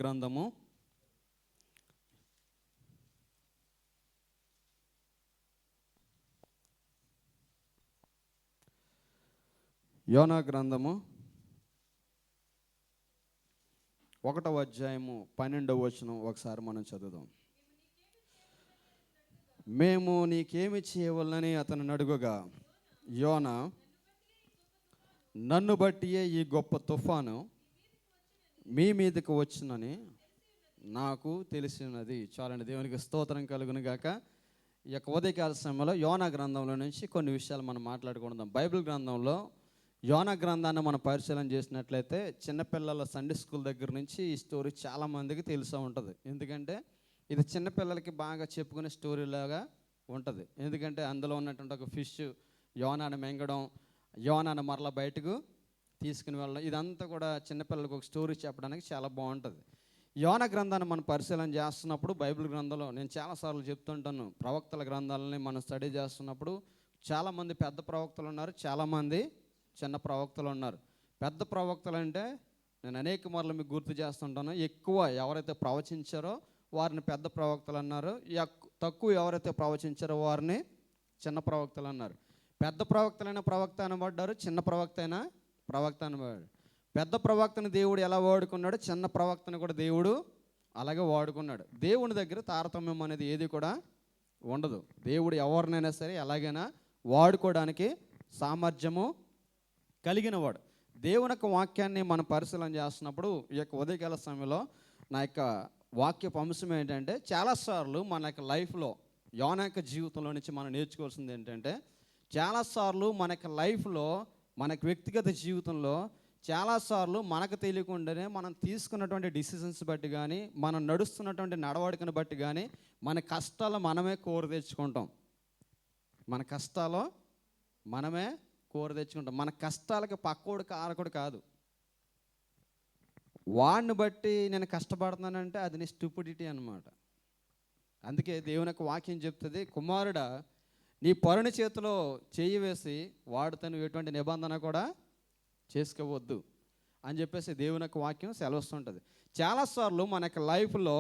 గ్రంథము యోనా గ్రంథము 1వ అధ్యాయము 12వ వచనం ఒకసారి మనం చదువుదాం. మేము నీకేమి చేయవలనని అతను అడుగగా, యోనా, నన్ను బట్టియే ఈ గొప్ప తుఫాను మీ మీదకి వచ్చునని నాకు తెలిసినది. చాలండి, దేవునికి స్తోత్రం కలుగును గాక. ఈ యొక్క ఉదయకాల సమయంలో యోనా గ్రంథంలో నుంచి కొన్ని విషయాలు మనం మాట్లాడుకుందాం. బైబిల్ గ్రంథంలో యోనా గ్రంథాన్ని మనం పరిశీలన చేసినట్లయితే చిన్నపిల్లల సండే స్కూల్ దగ్గర నుంచి ఈ స్టోరీ చాలామందికి తెలిసే ఉంటుంది. ఎందుకంటే ఇది చిన్నపిల్లలకి బాగా చెప్పుకునే స్టోరీలాగా ఉంటుంది. ఎందుకంటే అందులో ఉన్నటువంటి ఒక ఫిష్ యోనాను మెంగడం, యోనాను మరలా బయటకు తీసుకుని వెళ్ళడం, ఇదంతా కూడా చిన్నపిల్లలకు ఒక స్టోరీ చెప్పడానికి చాలా బాగుంటుంది. యోనా గ్రంథాన్ని మనం పరిశీలన చేస్తున్నప్పుడు బైబిల్ గ్రంథంలో నేను చాలాసార్లు చెప్తుంటాను, ప్రవక్తల గ్రంథాలని మనం స్టడీ చేస్తున్నప్పుడు చాలామంది పెద్ద ప్రవక్తలు ఉన్నారు, చాలామంది చిన్న ప్రవక్తలు ఉన్నారు. పెద్ద ప్రవక్తలు అంటే నేను అనేక మార్లు మీకు గుర్తు చేస్తుంటాను, ఎక్కువ ఎవరైతే ప్రవచించారో వారిని పెద్ద ప్రవక్తలు అన్నారు, తక్కువ ఎవరైతే ప్రవచించారో వారిని చిన్న ప్రవక్తలు అన్నారు. పెద్ద ప్రవక్తలైన ప్రవక్త అనబడ్డారు, చిన్న ప్రవక్త అయినా ప్రవక్త అనబడ్డాడు. పెద్ద ప్రవక్తను దేవుడు ఎలా వాడుకున్నాడు, చిన్న ప్రవక్తను కూడా దేవుడు అలాగే వాడుకున్నాడు. దేవుని దగ్గర తారతమ్యం అనేది ఏది కూడా ఉండదు. దేవుడు ఎవరినైనా సరే ఎలాగైనా వాడుకోవడానికి సామర్థ్యము కలిగిన వాడు. దేవుని యొక్క వాక్యాన్ని మనం పరిశీలన చేస్తున్నప్పుడు ఈ యొక్క ఉదయకాల సమయంలో నా యొక్క వాక్యపు అంశం ఏంటంటే, చాలాసార్లు మన యొక్క లైఫ్లో యోనా యొక్క జీవితంలో నుంచి మనం నేర్చుకోవాల్సింది ఏంటంటే, చాలాసార్లు మన యొక్క లైఫ్లో మన వ్యక్తిగత జీవితంలో చాలాసార్లు మనకు తెలియకుండానే మనం తీసుకున్నటువంటి డిసిషన్స్ బట్టి కానీ, మనం నడుస్తున్నటువంటి నడవడికను బట్టి కానీ మన కష్టాలు మనమే కోరి తెచ్చుకుంటాం. మన కష్టాలు మనమే కోరి తెచ్చుకుంటాం. మన కష్టాలకి పక్కోడు కారకుడు కాదు. వాడిని బట్టి నేను కష్టపడుతున్నానంటే అది నీ స్టూపిడిటీ అన్నమాట. అందుకే దేవుని యొక్క వాక్యం చెప్తుంది, కుమారుడా, నీ పరుని చేతిలో చేయి వేసి వాడితో ఎటువంటి నిబంధన కూడా చేసుకోవద్దు అని చెప్పేసి దేవుని యొక్క వాక్యం సెలవుస్తుంటుంది. చాలాసార్లు మన యొక్క లైఫ్లో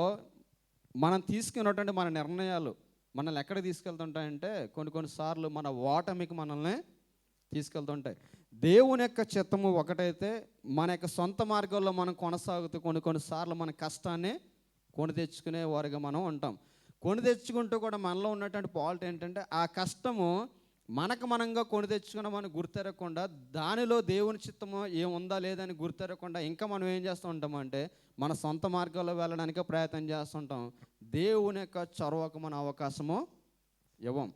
మనం తీసుకున్నటువంటి మన నిర్ణయాలు మనల్ని ఎక్కడ తీసుకెళ్తుంటాయంటే, కొన్నిసార్లు మన ఓటమికి మనల్ని తీసుకెళ్తుంటాయి. దేవుని యొక్క చిత్తము ఒకటైతే మన యొక్క సొంత మార్గాల్లో మనం కొనసాగుతూ కొన్నిసార్లు మన కష్టాన్ని కొని తెచ్చుకునే వారిగా మనం ఉంటాం. కొని తెచ్చుకుంటూ కూడా మనలో ఉన్నటువంటి పాల్ట్ ఏంటంటే, ఆ కష్టము మనకు మనంగా కొని తెచ్చుకున్నామని గుర్తెరగకుండా, దానిలో దేవుని చిత్తము ఏముందా లేదని గుర్తెరగకుండా ఇంకా మనం ఏం చేస్తూ ఉంటామంటే మన సొంత మార్గాల్లో వెళ్ళడానికి ప్రయత్నం చేస్తుంటాం. దేవుని యొక్క చొరవకు మన అవకాశము ఇవ్వం.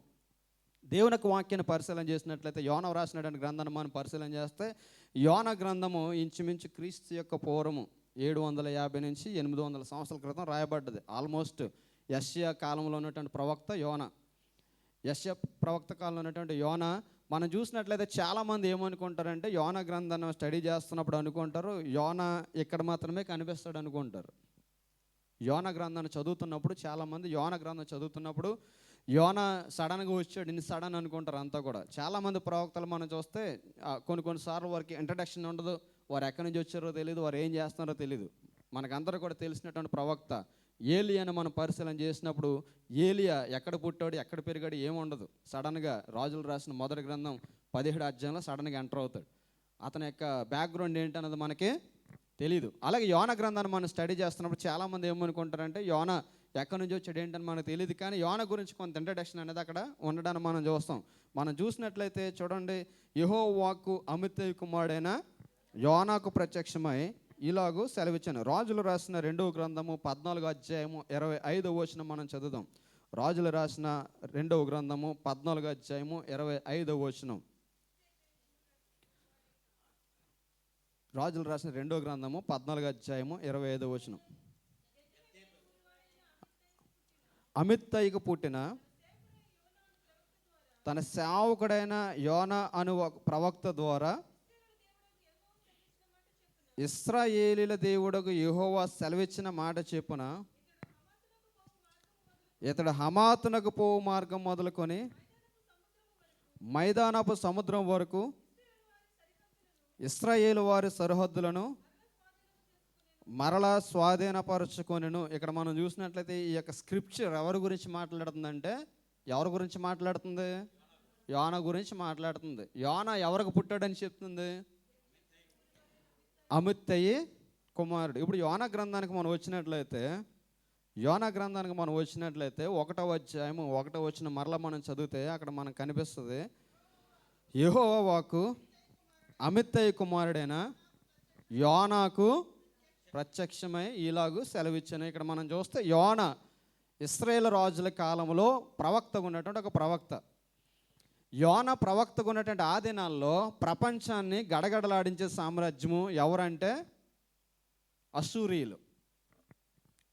దేవుని యొక్క వాక్యాన్ని పరిశీలన చేసినట్లయితే యోనా రాసినటువంటి గ్రంథాన్ని మనం పరిశీలన చేస్తే, యోనా గ్రంథము ఇంచుమించు క్రీస్తు యొక్క పూర్వము 750 నుంచి 800 సంవత్సరాల క్రితం రాయబడ్డది. ఆల్మోస్ట్ యెషయా కాలంలో ఉన్నటువంటి ప్రవక్త యోనా. యెషయా ప్రవక్త కాలంలో ఉన్నటువంటి యోనా మనం చూసినట్లయితే చాలామంది ఏమనుకుంటారంటే, యోనా గ్రంథాన్ని స్టడీ చేస్తున్నప్పుడు అనుకుంటారు యోనా ఇక్కడ మాత్రమే కనిపిస్తాడు అనుకుంటారు. యోనా గ్రంథాన్ని చదువుతున్నప్పుడు చాలామంది యోనా గ్రంథం చదువుతున్నప్పుడు యోనా సడన్గా వచ్చాడు, ఇన్ని సడన్ అనుకుంటారు అంతా కూడా. చాలామంది ప్రవక్తలు మనం చూస్తే కొన్నిసార్లు వారికి ఇంట్రడక్షన్ ఉండదు, వారు ఎక్కడి నుంచి వచ్చారో తెలియదు, వారు ఏం చేస్తున్నారో తెలియదు. మనకందరూ కూడా తెలిసినటువంటి ప్రవక్త ఏలియాను మనం పరిశీలన చేసినప్పుడు ఏలియా ఎక్కడ పుట్టాడు, ఎక్కడ పెరిగాడు ఏముండదు. సడన్గా రాజులు రాసిన మొదటి గ్రంథం 17వ అధ్యాయంలో సడన్గా ఎంటర్ అవుతాడు. అతని యొక్క బ్యాక్గ్రౌండ్ ఏంటన్నది మనకి తెలీదు. అలాగే యోనా గ్రంథాన్ని మనం స్టడీ చేస్తున్నప్పుడు చాలామంది ఏమనుకుంటారంటే యోనా ఎక్కడి నుంచి వచ్చాడు ఏంటని మనకు తెలియదు. కానీ యోనా గురించి కొంత ఇంట్రడక్షన్ అనేది అక్కడ ఉండడాన్ని మనం చూస్తాం. మనం చూసినట్లయితే చూడండి, యెహోవా వాక్కు అమిత్తయి కుమారుడైన యోనాకు ప్రత్యక్షమై ఇలాగూ సెలవిచ్చాను. రాజులు రాసిన 2వ గ్రంథము 14వ అధ్యాయము 25వ వచనం మనం చదువుదాం. రాజులు రాసిన 2వ గ్రంథము 14వ అధ్యాయము 25వ వచనం. రాజులు రాసిన 2వ గ్రంథము 14వ అధ్యాయము 25వ వచనం. అమిత్తయికి పుట్టిన తన సేవకుడైన యోనా అను ప్రవక్త ద్వారా ఇశ్రాయేలీల దేవుడకు యెహోవా సెలవిచ్చిన మాట చెప్పున ఇతడు హమాతునకు పోవు మార్గం మొదలుకొని మైదానపు సముద్రం వరకు ఇశ్రాయేలు వారి సరిహద్దులను మరలా స్వాధీనపరుచుకొనెను. ఇక్కడ మనం చూసినట్లయితే ఈ యొక్క స్క్రిప్చర్ ఎవరి గురించి మాట్లాడుతుందంటే, ఎవరి గురించి మాట్లాడుతుంది? యోనా గురించి మాట్లాడుతుంది. యోనా ఎవరికి పుట్టాడని చెప్తుంది? అమిత్తయి కుమారుడు. ఇప్పుడు యోనా గ్రంథానికి మనం వచ్చినట్లయితే, ఒకటో అధ్యాయము 1వ వచనం మరలా మనం చదివితే అక్కడ మనకు కనిపిస్తుంది, యెహోవా వాక్కు అమిత్తయి కుమారుడైన యోనాకు ప్రత్యక్షమై ఇలాగూ సెలవిచ్చాను. ఇక్కడ మనం చూస్తే యోనా ఇశ్రాయేలు రాజుల కాలంలో ప్రవక్తగా ఉన్నటువంటి ఒక ప్రవక్త. యోనా ప్రవక్తగా ఉన్నటువంటి ఆ దినాల్లో ప్రపంచాన్ని గడగడలాడించే సామ్రాజ్యము ఎవరంటే అశ్షూరీయులు.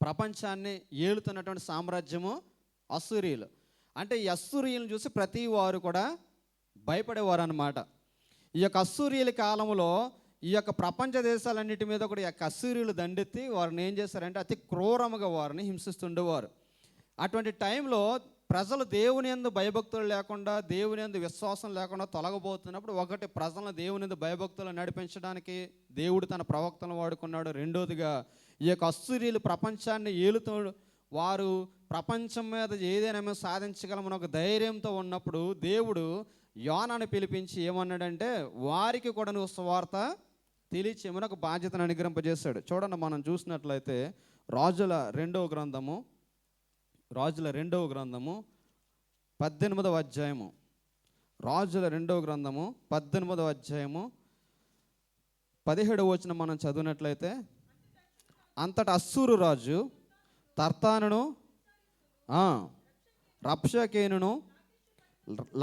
ప్రపంచాన్ని ఏలుతున్నటువంటి సామ్రాజ్యము అశ్షూరీయులు. అంటే ఈ అశ్షూరీయులను చూసి ప్రతి వారు కూడా భయపడేవారు అన్నమాట. ఈ యొక్క అశ్షూరీయుల కాలంలో ఈ యొక్క ప్రపంచ దేశాలన్నిటి మీద కూడా ఈ యొక్క అశ్షూరీయులు దండెత్తి వారిని ఏం చేశారంటే అతి క్రూరముగా వారిని హింసిస్తుండేవారు. అటువంటి టైంలో ప్రజలు దేవుని యందు భయభక్తులు లేకుండా, దేవుని యందు విశ్వాసం లేకుండా తొలగబోతున్నప్పుడు, ఒకటి ప్రజలను దేవుని యందు భయభక్తులు నడిపించడానికి దేవుడు తన ప్రవక్తలను వాడుకున్నాడు. రెండోదిగా ఈ యొక్క అశ్షూరీయులు ప్రపంచాన్ని ఏలుతూ వారు ప్రపంచం మీద ఏదైనా మేము సాధించగలమని ఒక ధైర్యంతో ఉన్నప్పుడు దేవుడు యోనాను పిలిపించి ఏమన్నాడంటే, వారికి కూడా నువ్వు సువార్త తెలియచేయమని ఒక బాధ్యతను అనుగ్రహింపజేశాడు. చూడండి, మనం చూసినట్లయితే రాజుల రెండవ గ్రంథము 18వ అధ్యాయము, రాజుల 2వ గ్రంథము 18వ అధ్యాయము 17వ వచనం మనం చదివినట్లయితే, అంతటా అశ్షూరు రాజు తర్తానును రబ్షాకేనును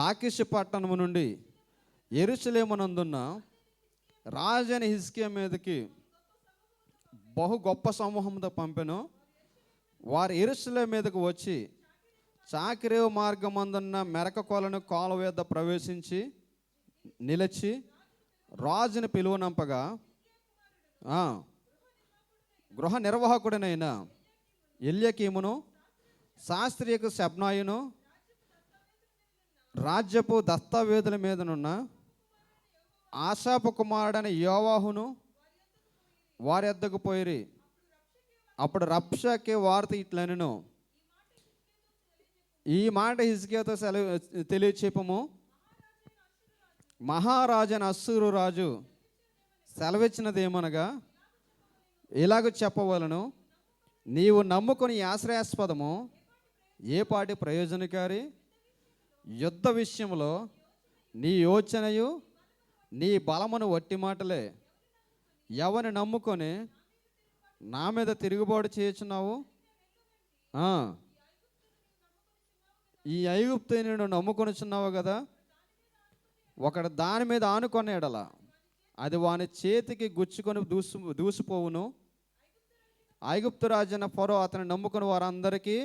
లాకీషు పట్టణము నుండి యెరూషలేమునందున్న రాజైన హిజ్కియా మీదకి బహు గొప్ప సమూహంతో పంపెను. వారు యెరూషలేము మీదకు వచ్చి చాకిరేవు మార్గమందున్న మెరక కొలను కాలువ వద్ద ప్రవేశించి నిలిచి రాజుని పిలువనంపగా గృహ నిర్వాహకుడినైన ఎల్యకీమును శాస్త్రియకు శబ్నాయును రాజ్యపు దస్తావేదుల మీదనున్న ఆశాపు కుమారుడైన యోవాహును వారి వద్దకు పోయిరి. అప్పుడు రబ్షాకే వార్త ఇట్లనెను, ఈ మాట హిజ్కియాతో తెలియచెప్పుము. మహారాజైన అశ్షూరు రాజు సెలవిచ్చినదేమనగా ఇలాగ చెప్పవలను, నీవు నమ్ముకొని ఆశ్రయాస్పదము ఏ పాటి ప్రయోజనకారి? యుద్ధ విషయంలో నీ యోచనయు నీ బలమును వట్టి మాటలే. ఎవరిని నమ్ముకొని నా మీద తిరుగుబాటు చేయుచున్నావు? ఈ ఐగుప్తుని నువ్వు నమ్ముకొనిచున్నావు కదా, ఒకడు దాని మీద ఆనుకొని ఎడల అది వాని చేతికి గుచ్చుకొని దూసిపోవును. ఐగుప్తు రాజైన ఫరో అతను నమ్ముకుని వారందరికీ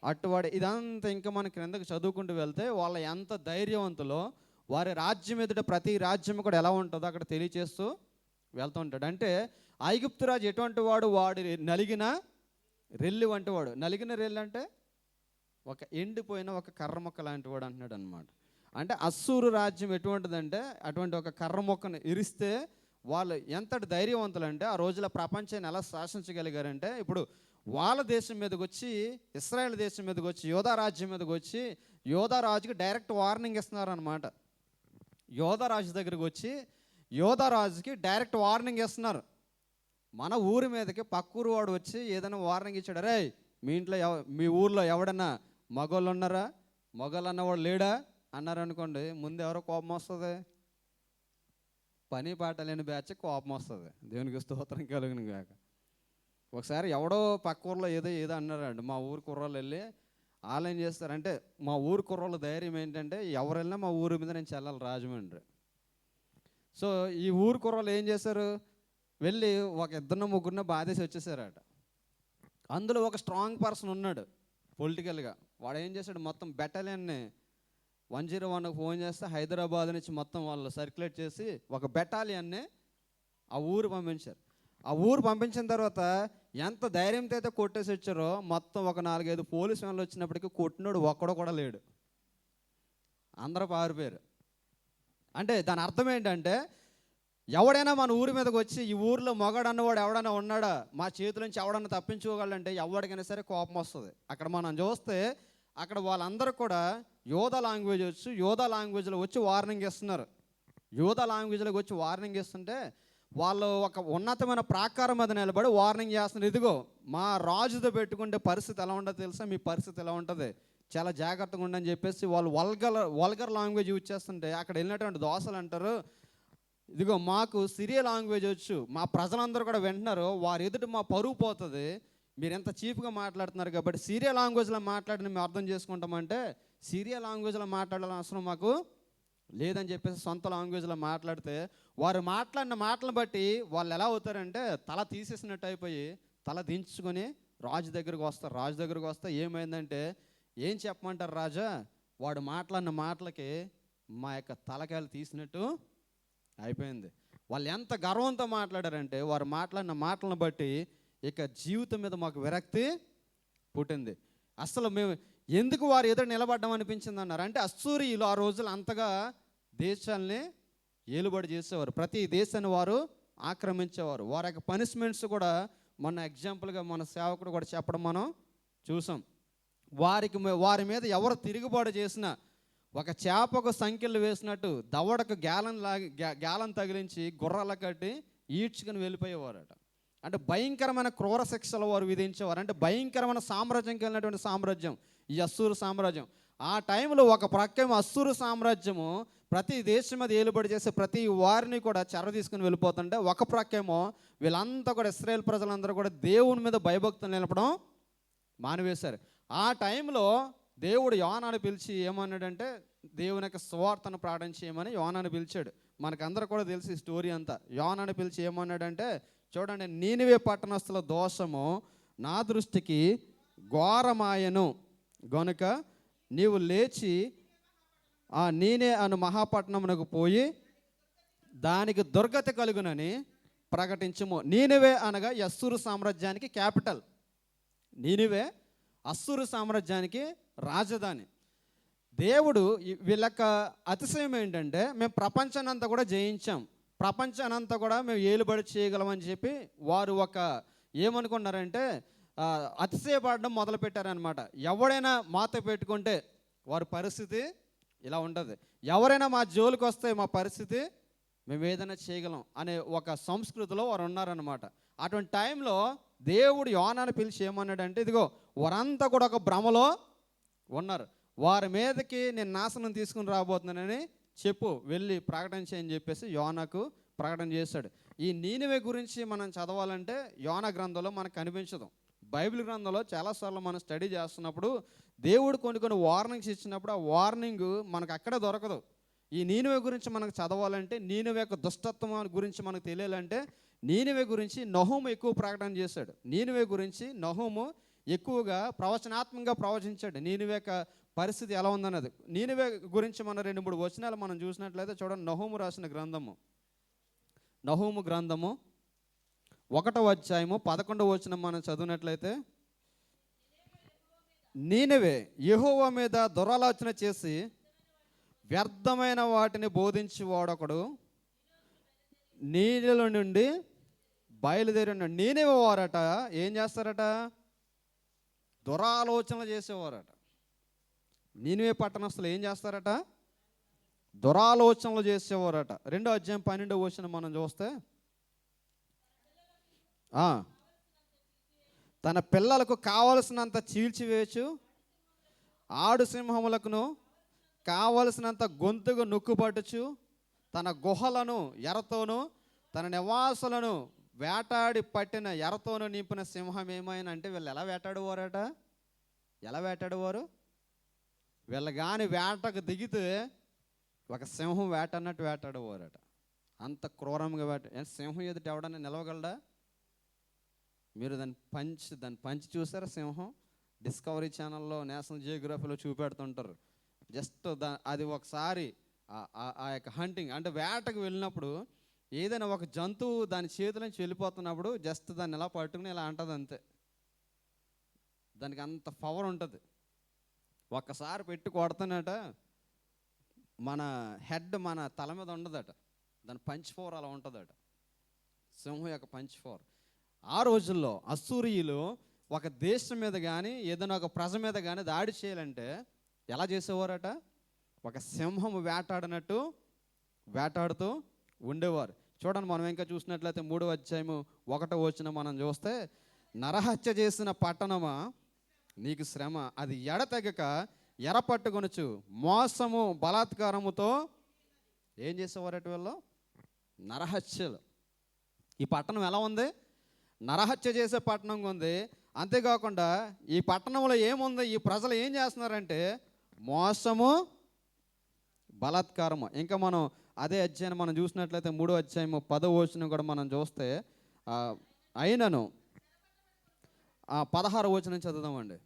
అట్టువాడు. ఇదంతా ఇంకా మన క్రిందకు చదువుకుంటూ వెళ్తే వాళ్ళ ఎంత ధైర్యవంతులో, వారి రాజ్యం ఎదుట ప్రతి రాజ్యం కూడా ఎలా ఉంటుందో అక్కడ తెలియచేస్తూ వెళ్తూ ఉంటాడు. అంటే ఐగుప్తు రాజు ఎటువంటి వాడు? వాడు నలిగిన రెల్లి వంటి వాడు. నలిగిన రెల్లి అంటే ఒక ఎండిపోయిన ఒక కర్ర మొక్క లాంటి వాడు అంటున్నాడు అనమాట. అంటే అశ్షూరు రాజ్యం ఎటువంటిదంటే అటువంటి ఒక కర్ర మొక్కను ఇరిస్తే వాళ్ళు ఎంతటి ధైర్యవంతులు అంటే ఆ రోజుల ప్రపంచాన్ని ఎలా శాసించగలిగారంటే, ఇప్పుడు వాళ్ళ దేశం మీదకి వచ్చి, ఇశ్రాయేల్ దేశం మీదకి వచ్చి, యోధా రాజ్యం మీదకి వచ్చి యోధా రాజుకి డైరెక్ట్ వార్నింగ్ ఇస్తున్నారు అనమాట. యోధా రాజు దగ్గరికి వచ్చి యోధా రాజుకి డైరెక్ట్ వార్నింగ్ ఇస్తున్నారు. మన ఊరి మీదకి పక్కూరు వాడు వచ్చి ఏదైనా వార్నింగ్ ఇచ్చాడు, రే మీ ఇంట్లో మీ ఊర్లో ఎవడన్నా మగోళ్ళు ఉన్నారా, మగోళ్ళు అన్నవాడు లేడా అన్నారు అనుకోండి, ముందు ఎవరో కోపం వస్తుంది. పని పాట లేని బ్యాచ్ కోపం వస్తుంది. దేవునికి స్తోత్రం కలుగును గాక. ఒకసారి ఎవడో పక్క ఊర్లో ఏదో అన్నారండి. మా ఊరు కుర్రోళ్ళు వెళ్ళి వాళ్ళు ఏం చేస్తారంటే, మా ఊరు కుర్రోళ్ళ ధైర్యం ఏంటంటే ఎవరు వెళ్ళినా మా ఊరి మీద నేను చెల్లాలి రాజమండ్రి. సో ఈ ఊరు కుర్రోళ్ళు ఏం చేశారు, వెళ్ళి ఒక 2-3 బాధేసి వచ్చేసారట. అందులో ఒక స్ట్రాంగ్ పర్సన్ ఉన్నాడు పొలిటికల్గా. వాడు ఏం చేశాడు, మొత్తం బెటాలియన్ని 101కు ఫోన్ చేస్తే హైదరాబాద్ నుంచి మొత్తం వాళ్ళు సర్క్యులేట్ చేసి ఒక బెటాలియన్ని ఆ ఊరు పంపించారు. ఆ ఊరు పంపించిన తర్వాత ఎంత ధైర్యంతో అయితే కొట్టేసి వచ్చారో, మొత్తం ఒక 4-5 పోలీసు వాళ్ళు వచ్చినప్పటికీ కొట్టినోడు ఒక్కడో కూడా లేడు. అందరూ పారిపోయారు. అంటే దాని అర్థం ఏంటంటే ఎవడైనా మన ఊరి మీదకి వచ్చి ఈ ఊర్లో మొగాడు అన్నవాడు ఎవడైనా ఉన్నాడా, మా చేతుల నుంచి ఎవడన్నా తప్పించుకోగలంటే ఎవరికైనా సరే కోపం వస్తుంది. అక్కడ మనం చూస్తే అక్కడ వాళ్ళందరూ కూడా యోధా లాంగ్వేజ్ వచ్చు, యోధా లాంగ్వేజ్లో వచ్చి వార్నింగ్ ఇస్తున్నారు. యోధా లాంగ్వేజ్లోకి వచ్చి వార్నింగ్ ఇస్తుంటే వాళ్ళు ఒక ఉన్నతమైన ప్రాకారం మీద నిలబడి వార్నింగ్ చేస్తున్నారు. ఇదిగో మా రాజుతో పెట్టుకుంటే పరిస్థితి ఎలా ఉంటుందో తెలుసా, మీ పరిస్థితి ఎలా ఉంటుంది, చాలా జాగ్రత్తగా ఉండని చెప్పేసి వాళ్ళు వల్గర్ లాంగ్వేజ్ యూజ్ చేస్తుంటే అక్కడ వెళ్ళినటువంటి దోసలు అంటారు, ఇదిగో మాకు సిరియా లాంగ్వేజ్ వచ్చు, మా ప్రజలందరూ కూడా వింటున్నారు, వారి ఎదుట మా పరువు పోతుంది, మీరు ఎంత చీప్గా మాట్లాడుతున్నారు కాబట్టి సిరియా లాంగ్వేజ్లో మాట్లాడిన మేము అర్థం చేసుకుంటామంటే సిరియా లాంగ్వేజ్లో మాట్లాడాలని అవసరం మాకు లేదని చెప్పేసి సొంత లాంగ్వేజ్లో మాట్లాడితే వారు మాట్లాడిన మాటలను బట్టి వాళ్ళు ఎలా అవుతారంటే తల తీసేసినట్టు అయిపోయి తల దించుకొని రాజు దగ్గరకు వస్తారు. రాజు దగ్గరకు వస్తే ఏమైందంటే, ఏం చెప్పమంటారు రాజా, వాడు మాట్లాడిన మాటలకి మా యొక్క తలకాయలు తీసినట్టు అయిపోయింది. వాళ్ళు ఎంత గర్వంతో మాట్లాడారంటే వారు మాట్లాడిన మాటలను బట్టి ఇక జీవితం మీద మాకు విరక్తి పుట్టింది. అసలు మేము ఎందుకు వారు ఎదురు నిలబడ్డం అనిపించింది అన్నారు. అంటే అస్సూరీయులు ఆ రోజులు అంతగా దేశాలని ఏలుబడి చేసేవారు, ప్రతి దేశాన్ని వారు ఆక్రమించేవారు. వారి యొక్క పనిష్మెంట్స్ కూడా మొన్న ఎగ్జాంపుల్గా మన సేవకుడు కూడా చెప్పడం మనం చూసాం. వారి మీద ఎవరు తిరుగుబాటు చేసినా ఒక చేపకు సంఖ్యలు వేసినట్టు దవడకు గ్యాలం తగిలించి గుర్రాల కట్టి ఈడ్చుకుని వెళ్ళిపోయేవారట. అంటే భయంకరమైన క్రూర శిక్షలు వారు విధించేవారు. అంటే భయంకరమైన సామ్రాజ్యంకి వెళ్ళినటువంటి సామ్రాజ్యం ఈ అస్సూరు సామ్రాజ్యం. ఆ టైంలో ఒక ప్రక్కేమో అస్సూరు సామ్రాజ్యము ప్రతి దేశం మీద ఏలుబడి చేసే ప్రతి వారిని కూడా చెర తీసుకుని వెళ్ళిపోతుంటే, ఒక ప్రక్కేమో వీళ్ళంతా కూడా ఇశ్రాయేల్ ప్రజలందరూ కూడా దేవుని మీద భయభక్తులు నిలపడం మానివేశారు. ఆ టైంలో దేవుడు యోనాను పిలిచి ఏమన్నాడంటే, దేవుని యొక్క సువార్తను ప్రకటించేయమని యోనాను పిలిచాడు. మనకందరూ కూడా తెలిసి స్టోరీ అంతా. యోనాను పిలిచి ఏమన్నాడంటే, చూడండి, నీనివే పట్టణస్థుల దోషము నా దృష్టికి ఘోరమాయను గనుక నీవు లేచి ఆ నీనే అను మహాపట్నమునకు పోయి దానికి దుర్గతి కలుగునని ప్రకటించుము. నీనివే అనగా అస్సూరు సామ్రాజ్యానికి క్యాపిటల్. నీనివే అస్సూరు సామ్రాజ్యానికి రాజధాని. దేవుడు వీళ్ళక అతిశయం ఏంటంటే, మేము ప్రపంచానంతా కూడా జయించాం, ప్రపంచానంతా కూడా మేము ఏలుబడి చేయగలమని చెప్పి వారు ఒక ఏమనుకున్నారంటే అతిశయపడడం మొదలుపెట్టారనమాట. ఎవడైనా మాతో పెట్టుకుంటే వారి పరిస్థితి ఇలా ఉంటుంది, ఎవరైనా మా జోలికి వస్తే మా పరిస్థితి మేము ఏదైనా చేయగలం అనే ఒక సంస్కృతిలో వారు ఉన్నారనమాట. అటువంటి టైంలో దేవుడు యోనాను పిలిచి ఏమన్నాడంటే, ఇదిగో వారంతా కూడా ఒక భ్రమలో ఉన్నారు, వారి మీదకి నేను నాశనం తీసుకుని రాబోతున్నానని చెప్పు, వెళ్ళి ప్రకటన చేయని చెప్పేసి యోనాకు ప్రకటన చేశాడు. ఈ నీనివే గురించి మనం చదవాలంటే యోనా గ్రంథంలో మనకు కనిపించదు. బైబిల్ గ్రంథంలో చాలాసార్లు మనం స్టడీ చేస్తున్నప్పుడు దేవుడు కొన్ని వార్నింగ్స్ ఇచ్చినప్పుడు ఆ వార్నింగ్ మనకు అక్కడే దొరకదు. ఈ నీనివే గురించి మనకు చదవాలంటే, నీనివే యొక్క దుష్టత్వం గురించి మనకు తెలియాలంటే నీనివే గురించి నహూము ఎక్కువ ప్రకటన చేశాడు. నీనివే గురించి నహూము ఎక్కువగా ప్రవచనాత్మకంగా ప్రవచించాడు. నీనివే యొక్క పరిస్థితి ఎలా ఉందన్నది. నీనివే గురించి మన 2-3 వచనాలు మనం చూసినట్లయితే చూడండి. నహూము రాసిన గ్రంథము, నహూము గ్రంథము 1వ అధ్యాయము 11వ వచనం మనం చదివినట్లయితే, నీనివే యెహోవా మీద దురాలోచన చేసి వ్యర్థమైన వాటిని బోధించి వాడొకడు నీళ్ళ నుండి బయలుదేరి ఉన్నాడు. నీనివే వారట ఏం చేస్తారట, దురాలోచనలు చేసేవారట. నీనివే పట్టణస్థులు ఏం చేస్తారట, దురాలోచనలు చేసేవారట. 2వ అధ్యాయం 12వ వచనం మనం చూస్తే, తన పిల్లలకు కావలసినంత చీల్చివేయచ్చు, ఆడు సింహములకును కావలసినంత గొంతుకు నొక్కుపట్టుచు, తన గుహలను ఎరతోనూ తన నివాసులను వేటాడి పట్టిన ఎరతోనూ నింపిన సింహం ఏమైనా అంటే, వీళ్ళు ఎలా వేటాడువారట, ఎలా వేటాడువారు, వీళ్ళు కానీ వేటకు దిగితే ఒక సింహం వేట అన్నట్టు వేటాడువారట. అంత క్రూరంగా సింహం ఎదుట ఎవడన్నా నిలవగలడా? మీరు దాన్ని పంచి చూసారా? సింహం డిస్కవరీ ఛానల్లో, నేషనల్ జియోగ్రఫీలో చూపెడుతుంటారు. జస్ట్ అది ఒకసారి ఆ యొక్క హంటింగ్ అంటే వేటకు వెళ్ళినప్పుడు ఏదైనా ఒక జంతువు దాని చేతుల నుంచి వెళ్ళిపోతున్నప్పుడు జస్ట్ దాన్ని ఎలా పట్టుకుని ఇలా అంటుంది అంతే. దానికి అంత పవర్ ఉంటుంది. ఒక్కసారి పెట్టి కొడుతున్నట మన హెడ్ మన తల మీద ఉండదట, దాని పంచ్ ఫోర్ అలా ఉంటుందట, సింహం యొక్క పంచ్ ఫోర్. ఆ రోజుల్లో అస్సూరీయులు ఒక దేశం మీద కానీ ఏదైనా ఒక ప్రజ మీద కానీ దాడి చేయాలంటే ఎలా చేసేవారట? ఒక సింహం వేటాడినట్టు వేటాడుతూ ఉండేవారు. చూడండి, మనం ఇంకా చూసినట్లయితే 3వ అధ్యాయము 1వ వచనం మనం చూస్తే, నరహత్య చేసిన పట్టణమా నీకు శ్రమ, అది ఎడతెగక ఎరపట్టుకొనుచు మోసము బలాత్కారముతో ఏం చేసేవారట వీళ్ళు? నరహత్యలు. ఈ పట్టణం ఎలా ఉంది? నరహత్య చేసే పట్టణంగా ఉంది. అంతేకాకుండా ఈ పట్టణంలో ఏముంది? ఈ ప్రజలు ఏం చేస్తున్నారంటే మోసము బలాత్కారము. ఇంకా మనం అదే అధ్యాయం మనం చూసినట్లయితే 3వ అధ్యాయము 10వ వచనం కూడా మనం చూస్తే, అయినను 16వ వచనం చదువుదామండి.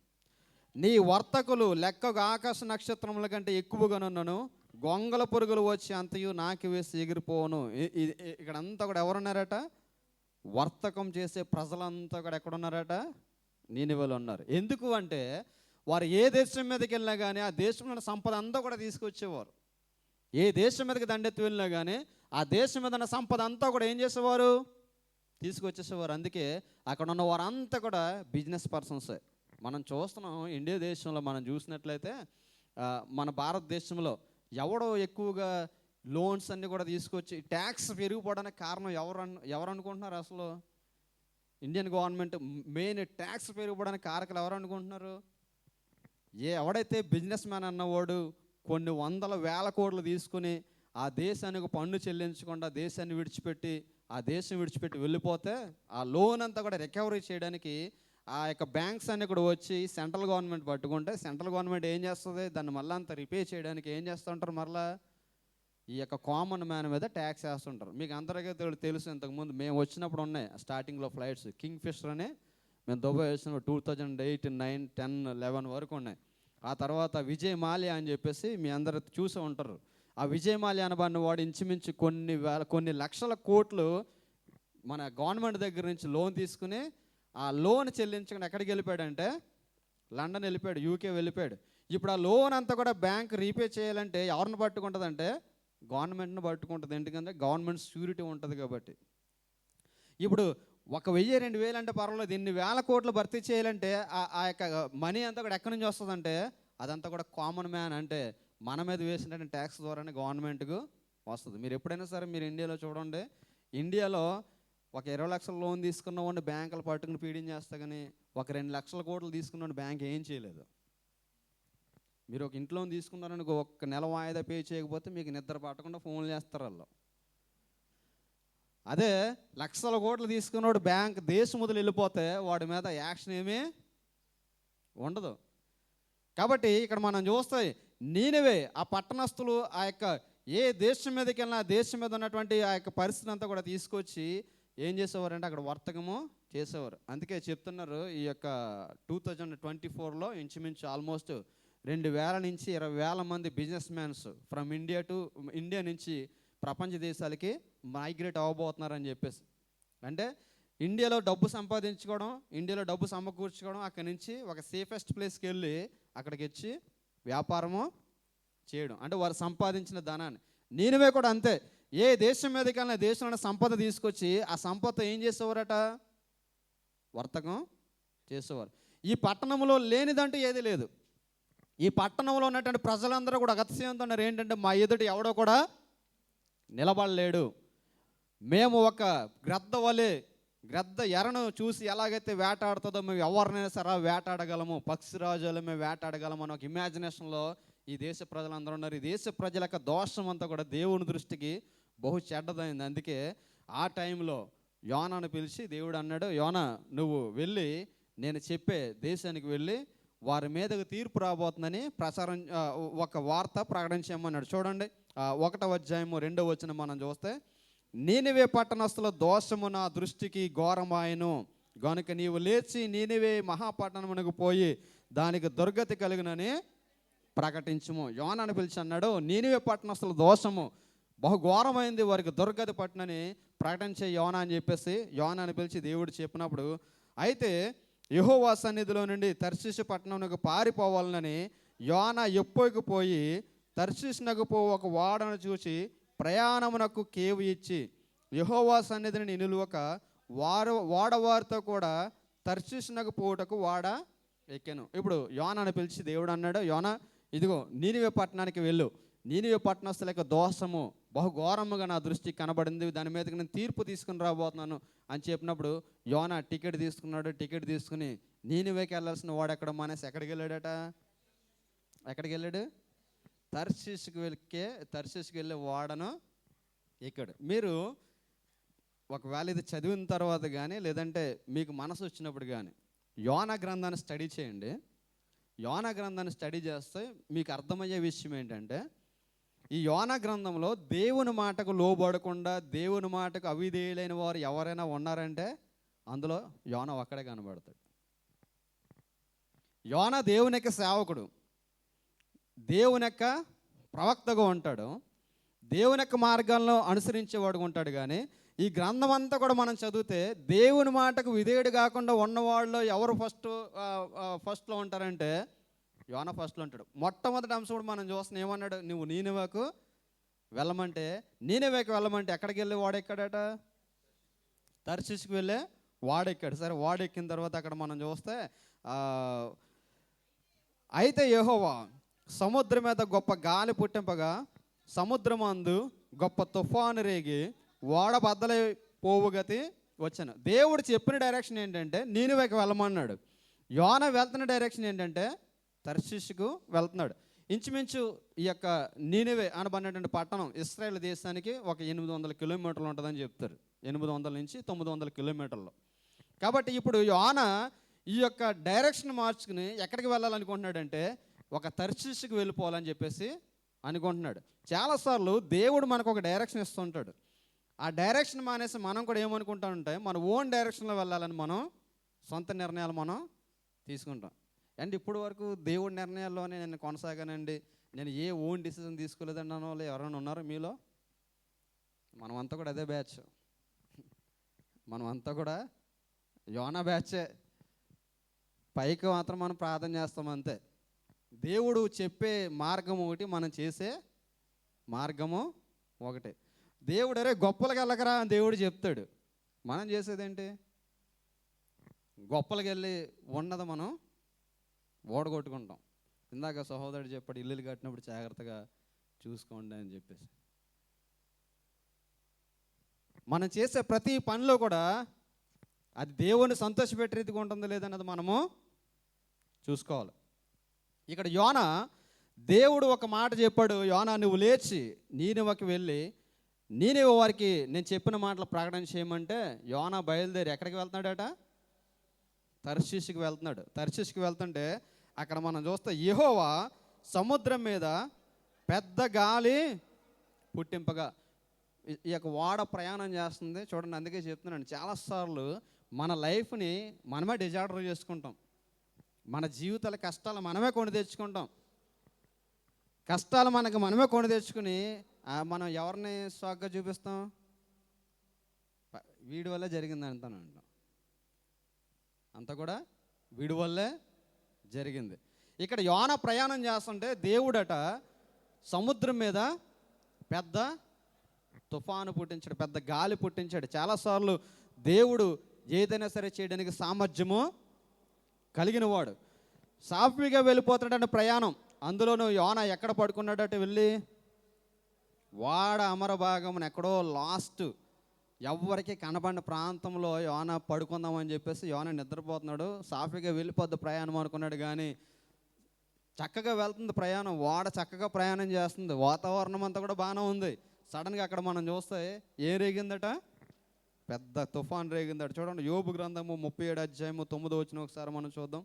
నీ వర్తకులు లెక్కకు ఆకాశ నక్షత్రముల కంటే ఎక్కువగానున్నను, గొంగల పురుగులు వచ్చి అంతయు నాకి వేసి ఎగిరిపోను. ఇక్కడ అంతా కూడా ఎవరున్నారట? వర్తకం చేసే ప్రజలంతా కూడా ఎక్కడున్నారట? నీనివేలో ఉన్నారు. ఎందుకు అంటే వారు ఏ దేశం మీదకి వెళ్ళినా కానీ ఆ దేశంలో సంపద అంతా కూడా తీసుకొచ్చేవారు. ఏ దేశం మీదకి దండెత్తి వెళ్ళినా కానీ ఆ దేశం మీద ఉన్న సంపద అంతా కూడా ఏం చేసేవారు? తీసుకొచ్చేసేవారు. అందుకే అక్కడ ఉన్న వారంతా కూడా బిజినెస్ పర్సన్సే. మనం చూస్తున్నాం ఇండియా దేశంలో మనం చూసినట్లయితే, మన భారతదేశంలో ఎవడో ఎక్కువగా లోన్స్ అన్నీ కూడా తీసుకొచ్చి ట్యాక్స్ పెరిగిపోవడానికి కారణం ఎవరు అనుకుంటున్నారు? అసలు ఇండియన్ గవర్నమెంట్ మెయిన్ ట్యాక్స్ పెరిగిపోవడానికి కారకులు ఎవరు అనుకుంటున్నారు? ఎవడైతే బిజినెస్ మ్యాన్ అన్నవాడు కొన్ని వందల వేల కోట్లు తీసుకుని ఆ దేశానికి పన్ను చెల్లించకుండా దేశాన్ని విడిచిపెట్టి ఆ దేశం విడిచిపెట్టి వెళ్ళిపోతే ఆ లోన్ అంతా కూడా రికవరీ చేయడానికి ఆ యొక్క బ్యాంక్స్ అన్ని కూడా వచ్చి సెంట్రల్ గవర్నమెంట్ పట్టుకుంటే సెంట్రల్ గవర్నమెంట్ ఏం చేస్తుంది? దాన్ని మళ్ళీ అంతా రిపే చేయడానికి ఏం చేస్తుంటారు? మరలా ఈ యొక్క కామన్ మ్యాన్ మీద ట్యాక్స్ వేస్తుంటారు. మీకు అందరికీ తెలుసు, ఇంతకుముందు మేము వచ్చినప్పుడు ఉన్నాయి స్టార్టింగ్లో ఫ్లైట్స్ కింగ్ ఫిషర్ అని మేము దుబాయ్ వచ్చినప్పుడు 2008, 9, 10, 11 వరకు ఉన్నాయి. ఆ తర్వాత విజయ్ మాల్యా అని చెప్పేసి మీ అందరూ చూసే ఉంటారు. ఆ విజయ్ మాల్యా అనబడిన వాడు ఇంచుమించు కొన్ని లక్షల కోట్లు మన గవర్నమెంట్ దగ్గర నుంచి లోన్ తీసుకుని ఆ లోన్ చెల్లించకుండా ఎక్కడికి వెళ్ళిపోయాడంటే లండన్ వెళ్ళిపోయాడు, యూకే వెళ్ళిపోయాడు. ఇప్పుడు ఆ లోన్ అంతా కూడా బ్యాంక్ రీపే చేయాలంటే ఎవరిని పట్టుకుంటుందంటే గవర్నమెంట్ని పట్టుకుంటుంది. ఎందుకంటే గవర్నమెంట్ సెక్యూరిటీ ఉంటుంది కాబట్టి. ఇప్పుడు 1000, 2000 అంటే పర్వాలేదు, ఇన్ని వేల కోట్లు భర్తీ చేయాలంటే ఆ యొక్క మనీ అంతా కూడా ఎక్కడి నుంచి వస్తుందంటే అదంతా కూడా కామన్ మ్యాన్ అంటే మన మీద వేసినటువంటి ట్యాక్స్ ద్వారానే గవర్నమెంట్కు వస్తుంది. మీరు ఎప్పుడైనా సరే మీరు ఇండియాలో చూడండి, ఇండియాలో ఒక 20 లక్షల లోన్ తీసుకున్న వాడిని బ్యాంకులు పట్టుకుని పీడించేస్తే కానీ ఒక 2 లక్షల కోట్లు తీసుకున్న బ్యాంక్ ఏం చేయలేదు. మీరు ఒక ఇంట్లో తీసుకున్నారని ఒక్క నెల వాయిదా పే చేయకపోతే మీకు నిద్ర పట్టకుండా ఫోన్లు చేస్తారు వాళ్ళు. అదే లక్షల కోట్లు తీసుకున్నాడు బ్యాంక్ దేశం వదిలి వెళ్ళిపోతే వాడి మీద యాక్షన్ ఏమీ ఉండదు. కాబట్టి ఇక్కడ మనం చూస్తే నీనివే ఆ పట్టణస్థులు ఆ యొక్క ఏ దేశం మీదకి వెళ్ళినా ఆ దేశం మీద ఉన్నటువంటి ఆ యొక్క పరిస్థితి అంతా కూడా తీసుకొచ్చి ఏం చేసేవారంటే అక్కడ వర్తకము చేసేవారు. అందుకే చెప్తున్నారు ఈ యొక్క 2024లో ఇంచుమించు ఆల్మోస్ట్ 2000 నుంచి 20,000 మంది బిజినెస్ మ్యాన్స్ ఫ్రమ్ ఇండియా నుంచి ప్రపంచ దేశాలకి మైగ్రేట్ అవ్వబోతున్నారని చెప్పేసి. అంటే ఇండియాలో డబ్బు సంపాదించుకోవడం, ఇండియాలో డబ్బు సమకూర్చుకోవడం, అక్కడి నుంచి ఒక సేఫెస్ట్ ప్లేస్కి వెళ్ళి అక్కడికి వచ్చి వ్యాపారము చేయడం, అంటే వారు సంపాదించిన ధనాన్ని. నీనివే కూడా అంతే. ఏ దేశం మీదకైనా దేశంలో సంపద తీసుకొచ్చి ఆ సంపద ఏం చేసేవారట? వర్తకం చేసేవారు. ఈ పట్టణంలో లేనిదంటూ ఏది లేదు. ఈ పట్టణంలో ఉన్నటువంటి ప్రజలందరూ కూడా అగత్యంతో ఉన్నారు. ఏంటంటే మా ఎదుటి ఎవడో కూడా నిలబడలేడు. మేము ఒక గ్రద్ద ఎరను చూసి ఎలాగైతే వేటాడుతుందో మేము ఎవరినైనా సరే వేటాడగలము, పక్షిరాజులు మేము వేటాడగలము అని ఒక ఇమాజినేషన్లో ఈ దేశ ప్రజలందరూ ఉన్నారు. ఈ దేశ ప్రజల యొక్క దోషం అంతా కూడా దేవుని దృష్టికి బహు చెడ్డదైంది. అందుకే ఆ టైంలో యోనాను పిలిచి దేవుడు అన్నాడు, యోనా నువ్వు వెళ్ళి నేను చెప్పే దేశానికి వెళ్ళి వారి మీదకు తీర్పు రాబోతుందని ఒక వార్త ప్రకటించమన్నాడు. చూడండి 1వ అధ్యాయము 2వ వచనం మనం చూస్తే, నీనివే పట్టణస్థుల దోషము నా దృష్టికి ఘోరమాయను గనుక నీవు లేచి నీనివే మహాపట్టణమునకు పోయి దానికి దుర్గతి కలుగునని ప్రకటించుము. యోనాను పిలిచి అన్నాడు, నీనివే పట్టణస్థుల దోషము బహుఘోరమైంది, వారికి దుర్గతి పట్టణని ప్రకటించే యోనా అని చెప్పేసి యోనాను పిలిచి దేవుడు చెప్పినప్పుడు, అయితే యెహోవా సన్నిధిలో నుండి తర్షీషు పట్టణంకు పారిపోవాలని యోనా ఎప్పుకు పోయి తర్షీషునకు ఒక ఓడను చూసి ప్రయాణమునకు కేవు ఇచ్చి యెహోవా సన్నిధిని నిలువక వాడవారితో కూడా తర్షీషునకు పోవుటకు వాడ ఎక్కాను. ఇప్పుడు యోనాను పిలిచి దేవుడు అన్నాడు, యోనా ఇదిగో నీనివే పట్టణానికి వెళ్ళు, నీనివే పట్టణస్థుల యొక్క దోషము బహుఘోరముగా నా దృష్టికి కనబడింది, దాని మీదకి నేను తీర్పు తీసుకుని రాబోతున్నాను అని చెప్పినప్పుడు యోనా టికెట్ తీసుకున్నాడు. టికెట్ తీసుకుని నీనివేకి వెళ్ళాల్సిన వాడు ఎక్కడ మానేసి ఎక్కడికి వెళ్ళాడట? ఎక్కడికి వెళ్ళాడు? తర్షీషుకి వెళ్ళే వాడను ఇక్కడ. మీరు ఒకవేళ ఇది చదివిన తర్వాత కానీ లేదంటే మీకు మనసు వచ్చినప్పుడు కానీ యోనా గ్రంథాన్ని స్టడీ చేయండి. యోనా గ్రంథాన్ని స్టడీ చేస్తే మీకు అర్థమయ్యే విషయం ఏంటంటే, ఈ యోనా గ్రంథంలో దేవుని మాటకు లోబడకుండా దేవుని మాటకు అవిధేయులైన వారు ఎవరైనా ఉన్నారంటే అందులో యోనా ఒక్కడే కనబడతాడు. యోనా దేవుని యొక్క సేవకుడు, దేవుని యొక్క ప్రవక్తగా ఉంటాడు, దేవుని యొక్క మార్గాల్లో అనుసరించేవాడుగా ఉంటాడు. కానీ ఈ గ్రంథం అంతా కూడా మనం చదివితే దేవుని మాటకు విధేయుడు కాకుండా ఉన్నవాళ్ళు ఎవరు ఫస్ట్లో ఉంటారంటే యోనా ఫస్ట్లో ఉంటాడు. మొట్టమొదటి అంశం కూడా మనం చూస్తున్నాం. ఏమన్నాడు? నువ్వు నీనివేకు వెళ్ళమంటే ఎక్కడికి వెళ్ళి వాడెక్కాడట? తర్షీషుకు వెళ్ళే వాడెక్కాడు. సరే, వాడెక్కిన తర్వాత అక్కడ మనం చూస్తే అయితే యెహోవా సముద్రం మీద గొప్ప గాలి పుట్టింపగా సముద్రమందు గొప్ప తుఫాను రేగి ఓడ బద్దలై పోవుగతి వచ్చాను. దేవుడు చెప్పిన డైరెక్షన్ ఏంటంటే నీనివేకి వెళ్ళమన్నాడు. యోనా వెళ్తున్న డైరెక్షన్ ఏంటంటే తర్షీషుకు వెళ్తున్నాడు. ఇంచుమించు ఈ యొక్క నీనివే అనబడినటువంటి పట్టణం ఇశ్రాయేల్ దేశానికి ఒక 800 కిలోమీటర్లు ఉంటుందని చెప్తారు. 800 నుంచి 900 కిలోమీటర్లు. కాబట్టి ఇప్పుడు యోనా ఈ యొక్క డైరెక్షన్ మార్చుకుని ఎక్కడికి వెళ్ళాలనుకుంటున్నాడంటే ఒక తర్షీషుకు వెళ్ళిపోవాలని చెప్పేసి అనుకుంటున్నాడు. చాలాసార్లు దేవుడు మనకు ఒక డైరెక్షన్ ఇస్తుంటాడు. ఆ డైరెక్షన్ మానేసి మనం కూడా ఏమనుకుంటామంటే మన ఓన్ డైరెక్షన్లో వెళ్ళాలని మనం సొంత నిర్ణయాలు మనం తీసుకుంటాం. అండ్ ఇప్పుడు వరకు దేవుడి నిర్ణయాల్లోనే నేను కొనసాగానండి, నేను ఏ ఓన్ డిసిజన్ తీసుకోలేదండి అన్న వాళ్ళు ఎవరైనా ఉన్నారు మీలో? మనమంతా కూడా అదే బ్యాచ్, మనమంతా కూడా యోనా బ్యాచే. పైకి మాత్రం మనం ప్రార్థన చేస్తాం అంతే. దేవుడు చెప్పే మార్గం ఒకటి, మనం చేసే మార్గము ఒకటే. దేవుడు అరే గొప్పలకి వెళ్ళకరా అని దేవుడు చెప్తాడు. మనం చేసేదేంటి? గొప్పలకి వెళ్ళి ఉన్నది మనం ఓడగొట్టుకుంటాం. ఇందాక సహోదరుడు చెప్పాడు, ఇల్లులు కట్టినప్పుడు జాగ్రత్తగా చూసుకోండి అని చెప్పేసి. మనం చేసే ప్రతి పనిలో కూడా అది దేవుని సంతోషపెట్టే రీతిగా ఉంటుందో లేదన్నది మనము చూసుకోవాలి. ఇక్కడ యోనా దేవుడు ఒక మాట చెప్పాడు, యోనా నువ్వు లేచి నీనివేకి వెళ్ళి నీనివే వారికి నేను చెప్పిన మాటలు ప్రకటన చేయమంటే యోనా బయలుదేరి ఎక్కడికి వెళ్తున్నాడట? తర్షీషుకి వెళ్తున్నాడు. తర్షీషుకి వెళ్తుంటే అక్కడ మనం చూస్తే యెహోవా సముద్రం మీద పెద్ద గాలి పుట్టింపగా ఈ యొక్క వాడ ప్రయాణం చేస్తుంది చూడండి. అందుకే చెప్తున్నాను, చాలాసార్లు మన లైఫ్ని మనమే డిజార్డర్ చేసుకుంటాం. మన జీవితాల కష్టాలు మనమే కొని తెచ్చుకుంటాం. కష్టాలు మనమే కొని తెచ్చుకుని మనం ఎవరిని సాగ్గా చూపిస్తాం? వీడి వల్లే జరిగింది అంటాను. అంతా కూడా వీడి వల్లే జరిగింది. ఇక్కడ యోనా ప్రయాణం చేస్తుంటే దేవుడట సముద్రం మీద పెద్ద తుఫాను పుట్టించాడు, పెద్ద గాలి పుట్టించాడు. చాలాసార్లు దేవుడు ఏదైనా సరే చేయడానికి సామర్థ్యము కలిగిన వాడు. సాఫీగా వెళ్ళిపోతాడంటే ప్రయాణం. అందులోనూ యోనా ఎక్కడ పడుకున్నాడట? వెళ్ళి వాడ అమర భాగమున ఎక్కడో లాస్ట్ ఎవరికి కనబడిన ప్రాంతంలో యోనా పడుకుందామని చెప్పేసి యోనా నిద్రపోతున్నాడు. సాఫీగా వెళ్ళిపోద్ది ప్రయాణం అనుకున్నాడు. కానీ చక్కగా వెళ్తుంది ప్రయాణం, వాడ చక్కగా ప్రయాణం చేస్తుంది, వాతావరణం అంతా కూడా బాగానే ఉంది. సడన్గా అక్కడ మనం చూస్తే ఏం రేగిందట? పెద్ద తుఫాన్ రేగిందట. చూడండి, యోబు గ్రంథము 37వ అధ్యాయము 9వ వచనం ఒకసారి మనం చూద్దాం.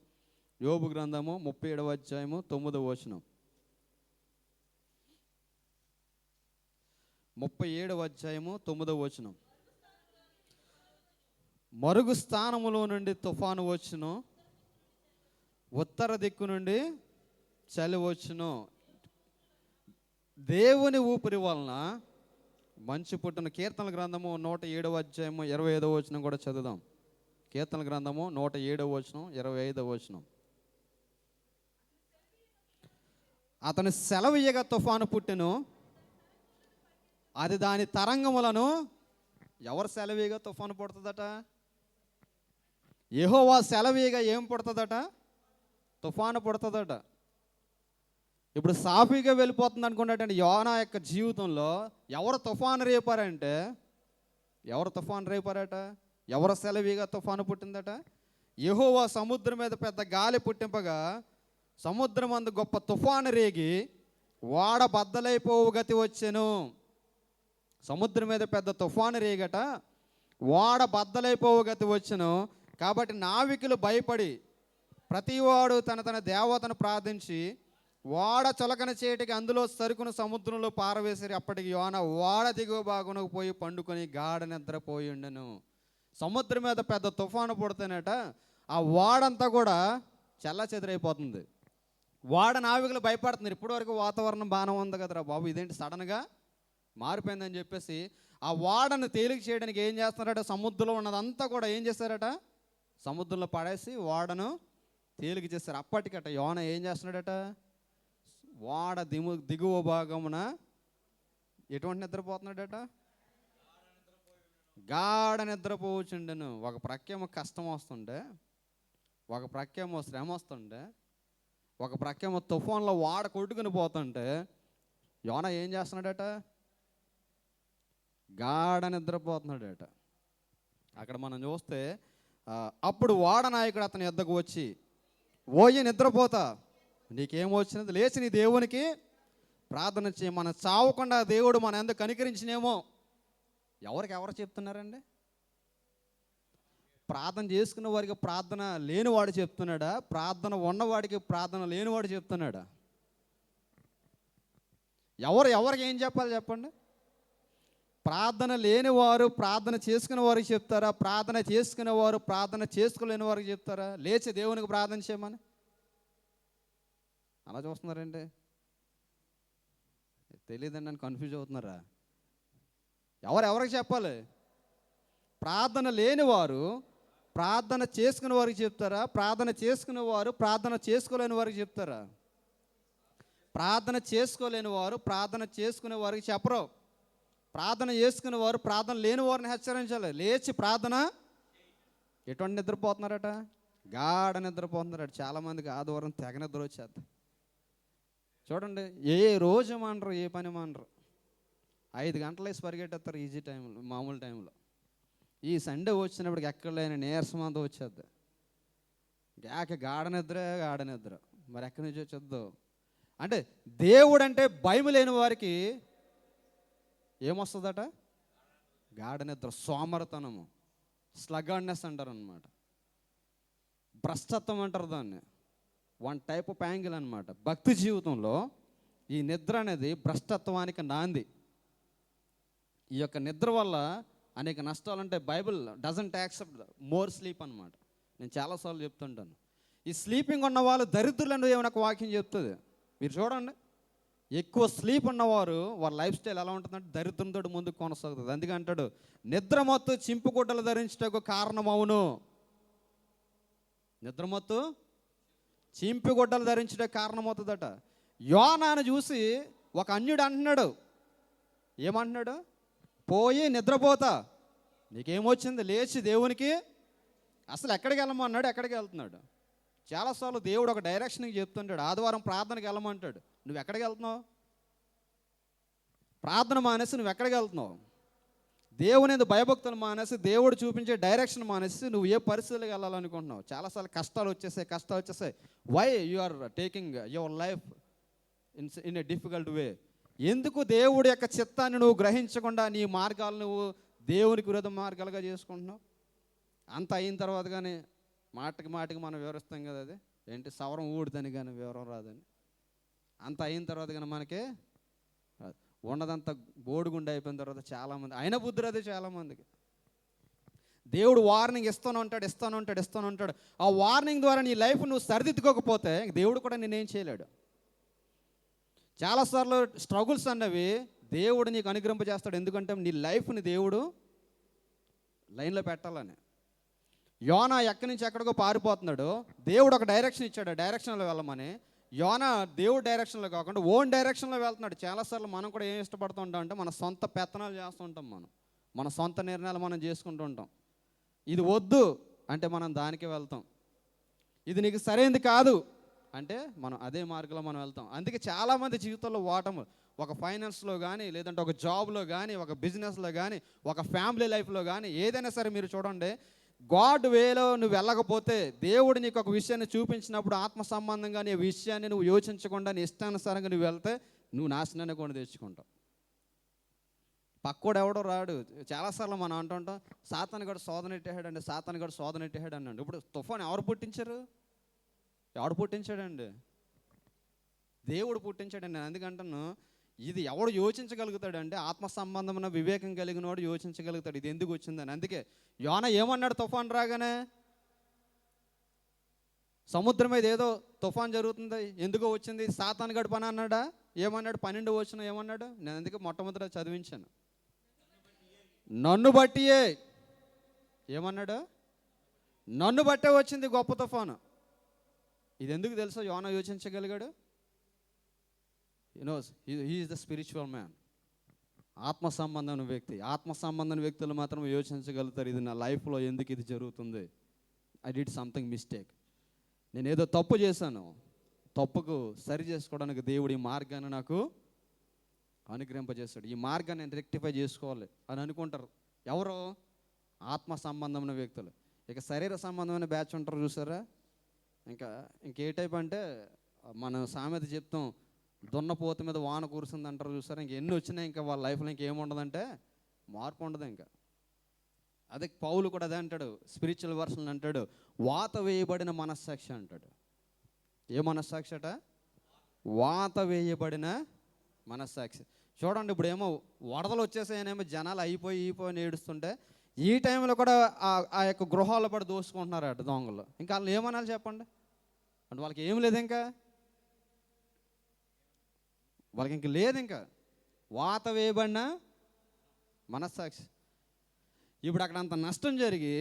యోబు గ్రంథము 37వ అధ్యాయము 9వ వచనం. 37వ అధ్యాయము 9వ వచనం. మరుగు స్థానములో నుండి తుఫాను వచ్చును, ఉత్తర దిక్కు నుండి చలి వచ్చును, దేవుని ఊపిరి వలన మంచు పుట్టును. కీర్తనల గ్రంథము 107వ అధ్యాయము 25వ వచనం కూడా చదువుదాం. కీర్తనల గ్రంథము 107వ వచనం 25వ వచనం. అతను సెలవియ్యగా తుఫాను పుట్టెను, అది దాని తరంగములను ఎవరు సెలవీగా తుఫాను పుడుతుందట? యెహోవా సెలవీగా ఏం పుడుతుందట? తుఫాను పుడుతుందట. ఇప్పుడు సాఫీగా వెళ్ళిపోతుంది అనుకున్నట్టండి యోనా యొక్క జీవితంలో ఎవరు తుఫాను రేపారంటే, ఎవరు తుఫాను రేపారట? ఎవరు సెలవీగా తుఫాను పుట్టిందట? యెహోవా సముద్రం మీద పెద్ద గాలి పుట్టింపగా సముద్రం అందు గొప్ప తుఫాను రేగి ఓడ బద్దలైపోవు గతి వచ్చెను. సముద్రం మీద పెద్ద తుఫాను రేగట, ఓడ బద్దలైపోవు గతి వచ్చెను. కాబట్టి నావికులు భయపడి ప్రతివాడు తన తన దేవతను ప్రార్థించి ఓడ చొలకన చేటికి అందులో సరుకును సముద్రంలో పారవేసిరి. అప్పటికి యోనా ఓడ దిగువ భాగంలోకి పోయి పండుకొని గాఢ నిద్రపోయి ఉండెను. సముద్రం మీద పెద్ద తుఫాను పుడితేనట ఆ ఓడంతా కూడా చల్ల చెదిరైపోతుంది. ఓడ నావికులు భయపడుతున్నారు. ఇప్పటి వరకు వాతావరణం బాగానే ఉంది కదరా బాబు, ఇదేంటి సడన్గా మారిపోయిందని చెప్పేసి ఆ ఓడను తేలిక చేయడానికి ఏం చేస్తున్నారట? సముద్రంలో ఉన్నదంతా కూడా ఏం చేశారట? సముద్రంలో పడేసి ఓడను తేలిక చేశారు. అప్పటికట యోనా ఏం చేస్తున్నాడట? ఓడ దిగువ భాగమున ఎటువంటి నిద్రపోతున్నాడట? గాఢ నిద్రపోవచ్చుండెను. ఒక ప్రక్కేమో కష్టం వస్తుండే, ఒక ప్రక్కేమో శ్రమ వస్తుండే, ఒక ప్రక్కేమో తుఫాన్లో ఓడ కొట్టుకుని పోతుంటే యోనా ఏం చేస్తున్నాడట? గాఢ నిద్రపోతున్నాడట. అక్కడ మనం చూస్తే అప్పుడు ఓడ నాయకుడు అతని యొద్దకు వచ్చి, ఓయి నిద్రపోతా, నీకేమొచ్చినది? లేచి నీ దేవునికి ప్రార్థన చేయి, మనం చావకుండా దేవుడు మన ఎందుకు కనికరించినేమో. ఎవరు చెప్తున్నారండి? ప్రార్థన చేసుకున్న వారికి ప్రార్థన లేనివాడు చెప్తున్నాడా? ప్రార్థన ఉన్నవాడికి ప్రార్థన లేనివాడు చెప్తున్నాడా? ఎవరికి ఏం చెప్పాలి చెప్పండి? ప్రార్థన లేనివారు ప్రార్థన చేసుకునే వారికి చెప్తారా? ప్రార్థన చేసుకునేవారు ప్రార్థన చేసుకోలేని వారికి చెప్తారా? లేచి దేవునికి ప్రార్థన చేయమని అలా చూస్తున్నారండి. తెలియదండి, నన్ను కన్ఫ్యూజ్ అవుతున్నారా? ఎవరికి చెప్పాలి? ప్రార్థన లేనివారు ప్రార్థన చేసుకునే వారికి చెప్తారా? ప్రార్థన చేసుకునేవారు ప్రార్థన చేసుకోలేని వారికి చెప్తారా? ప్రార్థన చేసుకోలేని వారు ప్రార్థన చేసుకునే వారికి చెప్పరు. ప్రార్థన చేసుకునే వారు ప్రార్థన లేని వారిని హెచ్చరించాలి. లేచి ప్రార్థన. ఎటువంటి నిద్రపోతున్నారట? గాఢ నిద్రపోతున్నారట. చాలామందికి ఆదివారం తెగ నిద్ర వచ్చేది. చూడండి, ఏ రోజు మానరు, ఏ పని మానరు. 5 గంటలు వేసి పరిగెట్టేస్తారు ఈజీ టైంలో, మామూలు టైంలో. ఈ సండే వచ్చినప్పటికి ఎక్కడ లేని నీరసం అంతా వచ్చేద్ది. గాఢ నిద్ర. మరి ఎక్కడి నుంచి వచ్చేద్దో? అంటే దేవుడు అంటే భయం లేని వారికి ఏమొస్తుందట? గాఢ నిద్ర, సోమరతనము, స్లగాడ్నెస్ అంటారు అనమాట. భ్రష్టత్వం అంటారు దాన్ని. వన్ టైప్ ఆఫ్ యాంగిల్ అనమాట. భక్తి జీవితంలో ఈ నిద్ర అనేది భ్రష్టత్వానికి నాంది. ఈ యొక్క నిద్ర వల్ల అనేక నష్టాలు ఉంటాయి. Bible doesn't accept more sleep అనమాట. నేను చాలాసార్లు చెప్తుంటాను. ఈ స్లీపింగ్ ఉన్న వాళ్ళు దరిద్రులను ఏమైనా ఒక వాక్యం చెప్తుంది. మీరు చూడండి, ఎక్కువ స్లీప్ ఉన్నవారు వారి లైఫ్ స్టైల్ ఎలా ఉంటుందంటే దరిద్రంతో ముందుకు కొనసాగుతుంది. అందుకే అంటాడు, నిద్రమత్తు చింపుగుడ్డలు ధరించటకు కారణమవును. నిద్రమత్తు చింపిగుడ్డలు ధరించడానికి కారణమవుతుందట. యోనాను చూసి ఒక అన్యుడు అంటున్నాడు. ఏమంటున్నాడు? పోయి నిద్రపోతా, నీకేమొచ్చింది? లేచి దేవునికి. అసలు ఎక్కడికి వెళ్ళమన్నాడు? ఎక్కడికి వెళ్తున్నాడు? చాలాసార్లు దేవుడు ఒక డైరెక్షన్కి చెప్తుంటాడు. ఆదివారం ప్రార్థనకి వెళ్ళమంటాడు. నువ్వు ఎక్కడికి వెళ్తున్నావు? ప్రార్థన మానేసి నువ్వు ఎక్కడికి వెళ్తున్నావు? దేవుని భయభక్తులు మానేసి, దేవుడు చూపించే డైరెక్షన్ మానేసి నువ్వు ఏ పరిస్థితులకు వెళ్ళాలనుకుంటున్నావు? చాలాసార్లు కష్టాలు వచ్చేసాయి. Why you are taking your life in a difficult way? ఎందుకు దేవుడి యొక్క చిత్తాన్ని నువ్వు గ్రహించకుండా నీ మార్గాలు నువ్వు దేవునికి విరోధ మార్గాలుగా చేసుకుంటున్నావు? అంత అయిన తర్వాత కానీ మాటకి మనం వివరిస్తాం కదా, అది ఏంటి సవరం ఊడిదని కానీ వివరం రాదని. అంత అయిన తర్వాత కానీ మనకి ఉన్నదంతా బోడిగుండి అయిపోయిన తర్వాత చాలామంది అయిన బుద్ధి రాదు చాలామందికి. దేవుడు వార్నింగ్ ఇస్తూనే ఉంటాడు. ఆ వార్నింగ్ ద్వారా నీ లైఫ్ నువ్వు సరిదిద్దుకోకపోతే దేవుడు కూడా నేనేం చేయలేడు. చాలాసార్లు స్ట్రగుల్స్ అన్నవి దేవుడు నీకు అనుగ్రహింపజేస్తాడు. ఎందుకంటే నీ లైఫ్ని దేవుడు లైన్లో పెట్టాలని. యోనా ఎక్కడి నుంచి ఎక్కడికో పారిపోతున్నాడు. దేవుడు ఒక డైరెక్షన్ ఇచ్చాడు, డైరెక్షన్లో వెళ్ళమని. యోన దేవుడి డైరెక్షన్లో కాకుండా ఓన్ డైరెక్షన్లో వెళ్తున్నాడు. చాలాసార్లు మనం కూడా ఏం ఇష్టపడుతూ ఉంటాం అంటే మన సొంత పెత్తనాలు చేస్తూ ఉంటాం, మన సొంత నిర్ణయాలు మనం చేసుకుంటూ ఉంటాం. ఇది వద్దు అంటే మనం దానికే వెళ్తాం. ఇది నీకు సరైనది కాదు అంటే మనం అదే మార్గంలో మనం వెళ్తాం. అందుకే చాలామంది జీవితంలో ఓటము, ఒక ఫైనాన్స్లో కానీ, లేదంటే ఒక జాబ్లో కానీ, ఒక బిజినెస్లో కానీ, ఒక ఫ్యామిలీ లైఫ్లో కానీ, ఏదైనా సరే మీరు చూడండి, గాడ్ వేలో నువ్వు వెళ్ళకపోతే, దేవుడు నీకు ఒక విషయాన్ని చూపించినప్పుడు ఆత్మ సంబంధంగా నీ విషయాన్ని నువ్వు యోచించకుండా నీ ఇష్టానుసారంగా నువ్వు వెళ్తే నువ్వు నాశనాన్ని కొని తెచ్చుకుంటావు. పక్కోడు ఎవడో రాడు. చాలాసార్లు మనం అంటుంటాం సాతాను గడు శోధన ఎట్టేహాడండి, సాతాను గడు శోధన ఎట్టేహాడు అన్నాడు. ఇప్పుడు తుఫాను ఎవరు పుట్టించారు? ఎవడు పుట్టించాడండి? దేవుడు పుట్టించాడండి. నేను ఎందుకంటాను, ఇది ఎవడు యోచించగలుగుతాడంటే ఆత్మ సంబంధమైన వివేకం కలిగిన వాడు యోచించగలుగుతాడు ఇది ఎందుకు వచ్చిందని. అందుకే యోన ఏమన్నాడు తుఫాన్ రాగానే? సముద్రం మీద ఏదో తుఫాన్ జరుగుతుంది, ఎందుకో వచ్చింది, సాతాను గడు పని అన్నాడా? ఏమన్నాడు? 12 వచనం ఏమన్నాడు? నేను అందుకే మొట్టమొదట చదివించాను. నన్ను బట్టియే ఏమన్నాడు? నన్ను బట్టే వచ్చింది గొప్ప తుఫాను. ఇది ఎందుకు తెలుసో యోన యోచించగలిగాడు? Knows he is the spiritual man. ఆత్మ సంబంధమైన వ్యక్తి. ఆత్మ సంబంధమైన వ్యక్తులు మాత్రం యోచించగలుగుతారు, ఇది నా లైఫ్లో ఎందుకు ఇది జరుగుతుంది, ఐ డిడ్ సంథింగ్ మిస్టేక్, నేను ఏదో తప్పు చేశాను, తప్పుకు సరి చేసుకోవడానికి దేవుడు ఈ మార్గాన్ని నాకు అనుగ్రహింపజేస్తాడు, ఈ మార్గాన్ని నేను రెక్టిఫై చేసుకోవాలి అని అనుకుంటారు. ఎవరు? ఆత్మ సంబంధమైన వ్యక్తులు. ఇక శరీర సంబంధమైన బ్యాచ్ ఉంటారు చూసారా, ఇంకే టైప్ అంటే మనం సామెత చెప్తాం, దున్నపోత మీద వాన కురుస్తుంది అంటారు చూసారా. ఎన్ని వచ్చినాయి ఇంకా వాళ్ళ లైఫ్లో ఇంకేముండదంటే మార్పు ఉండదు. ఇంకా అదే పౌలు కూడా అదే అంటాడు, స్పిరిచువల్ వర్షన్ అంటాడు, వాత వేయబడిన మనస్సాక్షి అంటాడు. ఏ మనస్సాక్షి అట? వాత వేయబడిన మనస్సాక్షి. చూడండి, ఇప్పుడు ఏమో వరదలు వచ్చేసాయనేమో జనాలు అయిపోయి ఏడుస్తుంటే, ఈ టైంలో కూడా ఆ యొక్క గృహాల్లో పడి దోసుకుంటున్నారట దొంగలు. ఇంకా వాళ్ళు ఏమనాలి చెప్పండి? అంటే వాళ్ళకి ఏం లేదు, ఇంకా వాళ్ళకి ఇంక లేదు. ఇంకా వాత వేయబడిన మనస్సాక్షి. ఇప్పుడు అక్కడ అంత నష్టం జరిగి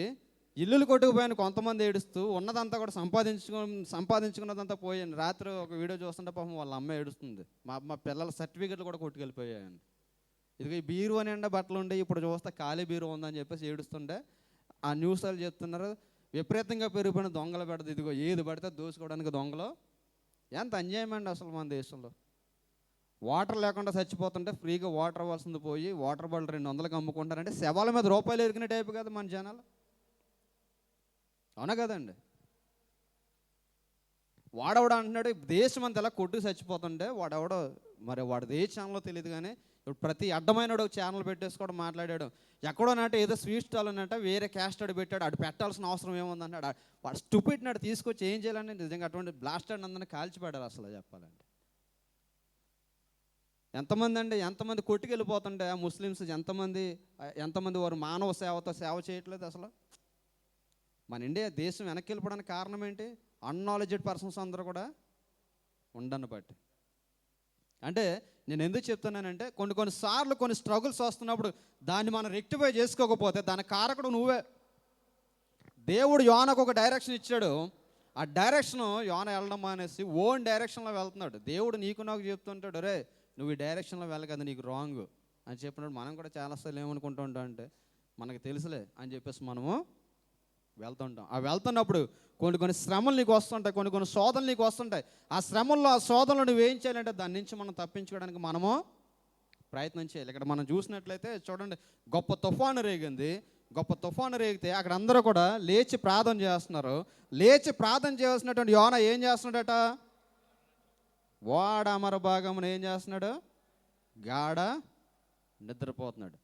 ఇల్లులు కొట్టుకుపోయాను కొంతమంది ఏడుస్తూ, ఉన్నదంతా కూడా సంపాదించుకున్నదంతా పోయాను. రాత్రి ఒక వీడియో చూస్తుంటే పాపం వాళ్ళ అమ్మ ఏడుస్తుంది, మా పిల్లల సర్టిఫికెట్లు కూడా కొట్టుకెళ్ళిపోయాయని. ఇదిగో ఈ బీరువా నిండా బట్టలు ఉండే, ఇప్పుడు చూస్తే ఖాళీ బీరువా ఉందని చెప్పేసి ఏడుస్తుంటే ఆ న్యూస్ వాళ్ళు చెప్తున్నారు, విపరీతంగా పెరిగిపోయిన దొంగల పెడదు. ఇదిగో ఏది పడితే దోసుకోవడానికి దొంగలు. ఎంత అన్యాయం అండి అసలు మన దేశంలో. వాటర్ లేకుండా చచ్చిపోతుంటే ఫ్రీగా వాటర్ ఇవ్వాల్సింది పోయి వాటర్ బాటిల్ 200కి అమ్ముకుంటారంటే శవాల మీద రూపాయలు ఎరిగిన టైపు కదా మన జనాలు. అవునా కదండి? వాడెవడ అంటున్నాడు, దేశం అంతా ఎలా కొట్టుకు చచ్చిపోతుంటే వాడెవడో, మరి వాడు ఏ ఛానల్లో తెలియదు కానీ ఇప్పుడు ప్రతి అడ్డమైన ఛానల్ పెట్టేసుకోవడం మాట్లాడాడు. ఎక్కడో నాట ఏదో స్వీట్ స్టాల్ ఉన్నట్ట వేరే క్యాస్ట్ అడు పెట్టాడు, అటు పెట్టాల్సిన అవసరం ఏముందన్నాడు. వాడు స్టూపిడ్ నాడు తీసుకొచ్చి ఏం చేయాలని నిజంగా అటువంటి బ్లాస్టర్డ్ అందరినీ కాల్చిపెట్టారు అసలు చెప్పాలంటే. ఎంతమంది కొట్టుకెళ్ళిపోతుంటే ఆ ముస్లిమ్స్ ఎంతమంది వారు మానవ సేవతో సేవ చేయట్లేదు అసలు. మన ఇండియా దేశం వెనక్కి వెళ్ళిపోవడానికి కారణం ఏంటి? అన్నాలెడ్జెడ్ పర్సన్స్ అందరూ కూడా ఉండను బట్టి. అంటే నేను ఎందుకు చెప్తున్నానంటే కొన్నిసార్లు కొన్ని స్ట్రగుల్స్ వస్తున్నప్పుడు దాన్ని మనం రెక్టిఫై చేసుకోకపోతే దాని కారకుడు నువ్వే. దేవుడు యోనకు ఒక డైరెక్షన్ ఇచ్చాడు, ఆ డైరెక్షను యోన వెళ్ళడం అనేసి ఓన్ డైరెక్షన్లో వెళ్తున్నాడు. దేవుడు నాకు చెప్తుంటాడు, రే నువ్వు ఈ డైరెక్షన్లో వెళ్ళకదా, నీకు రాంగ్ అని చెప్పినప్పుడు మనం కూడా చాలాసార్లు ఏమనుకుంటూ ఉంటాం అంటే మనకు తెలుసులే అని చెప్పేసి మనము వెళ్తుంటాం. ఆ వెళ్తున్నప్పుడు కొన్ని శ్రమలు నీకు వస్తుంటాయి, కొన్ని శోధనలు నీకు వస్తుంటాయి. ఆ శోధనలు నువ్వు ఏం చేయాలంటే దాని నుంచి మనం తప్పించుకోవడానికి మనము ప్రయత్నం చేయాలి. ఇక్కడ మనం చూసినట్లయితే చూడండి, గొప్ప తుఫాను రేగితే అక్కడ అందరూ కూడా లేచి ప్రార్థన చేస్తున్నారు. లేచి ప్రార్థన చేయాల్సినటువంటి యోన ఏం చేస్తున్నాడట? వాడ అమర భాగమును ఏం చేస్తున్నాడు? గాఢ నిద్రపోతున్నాడు.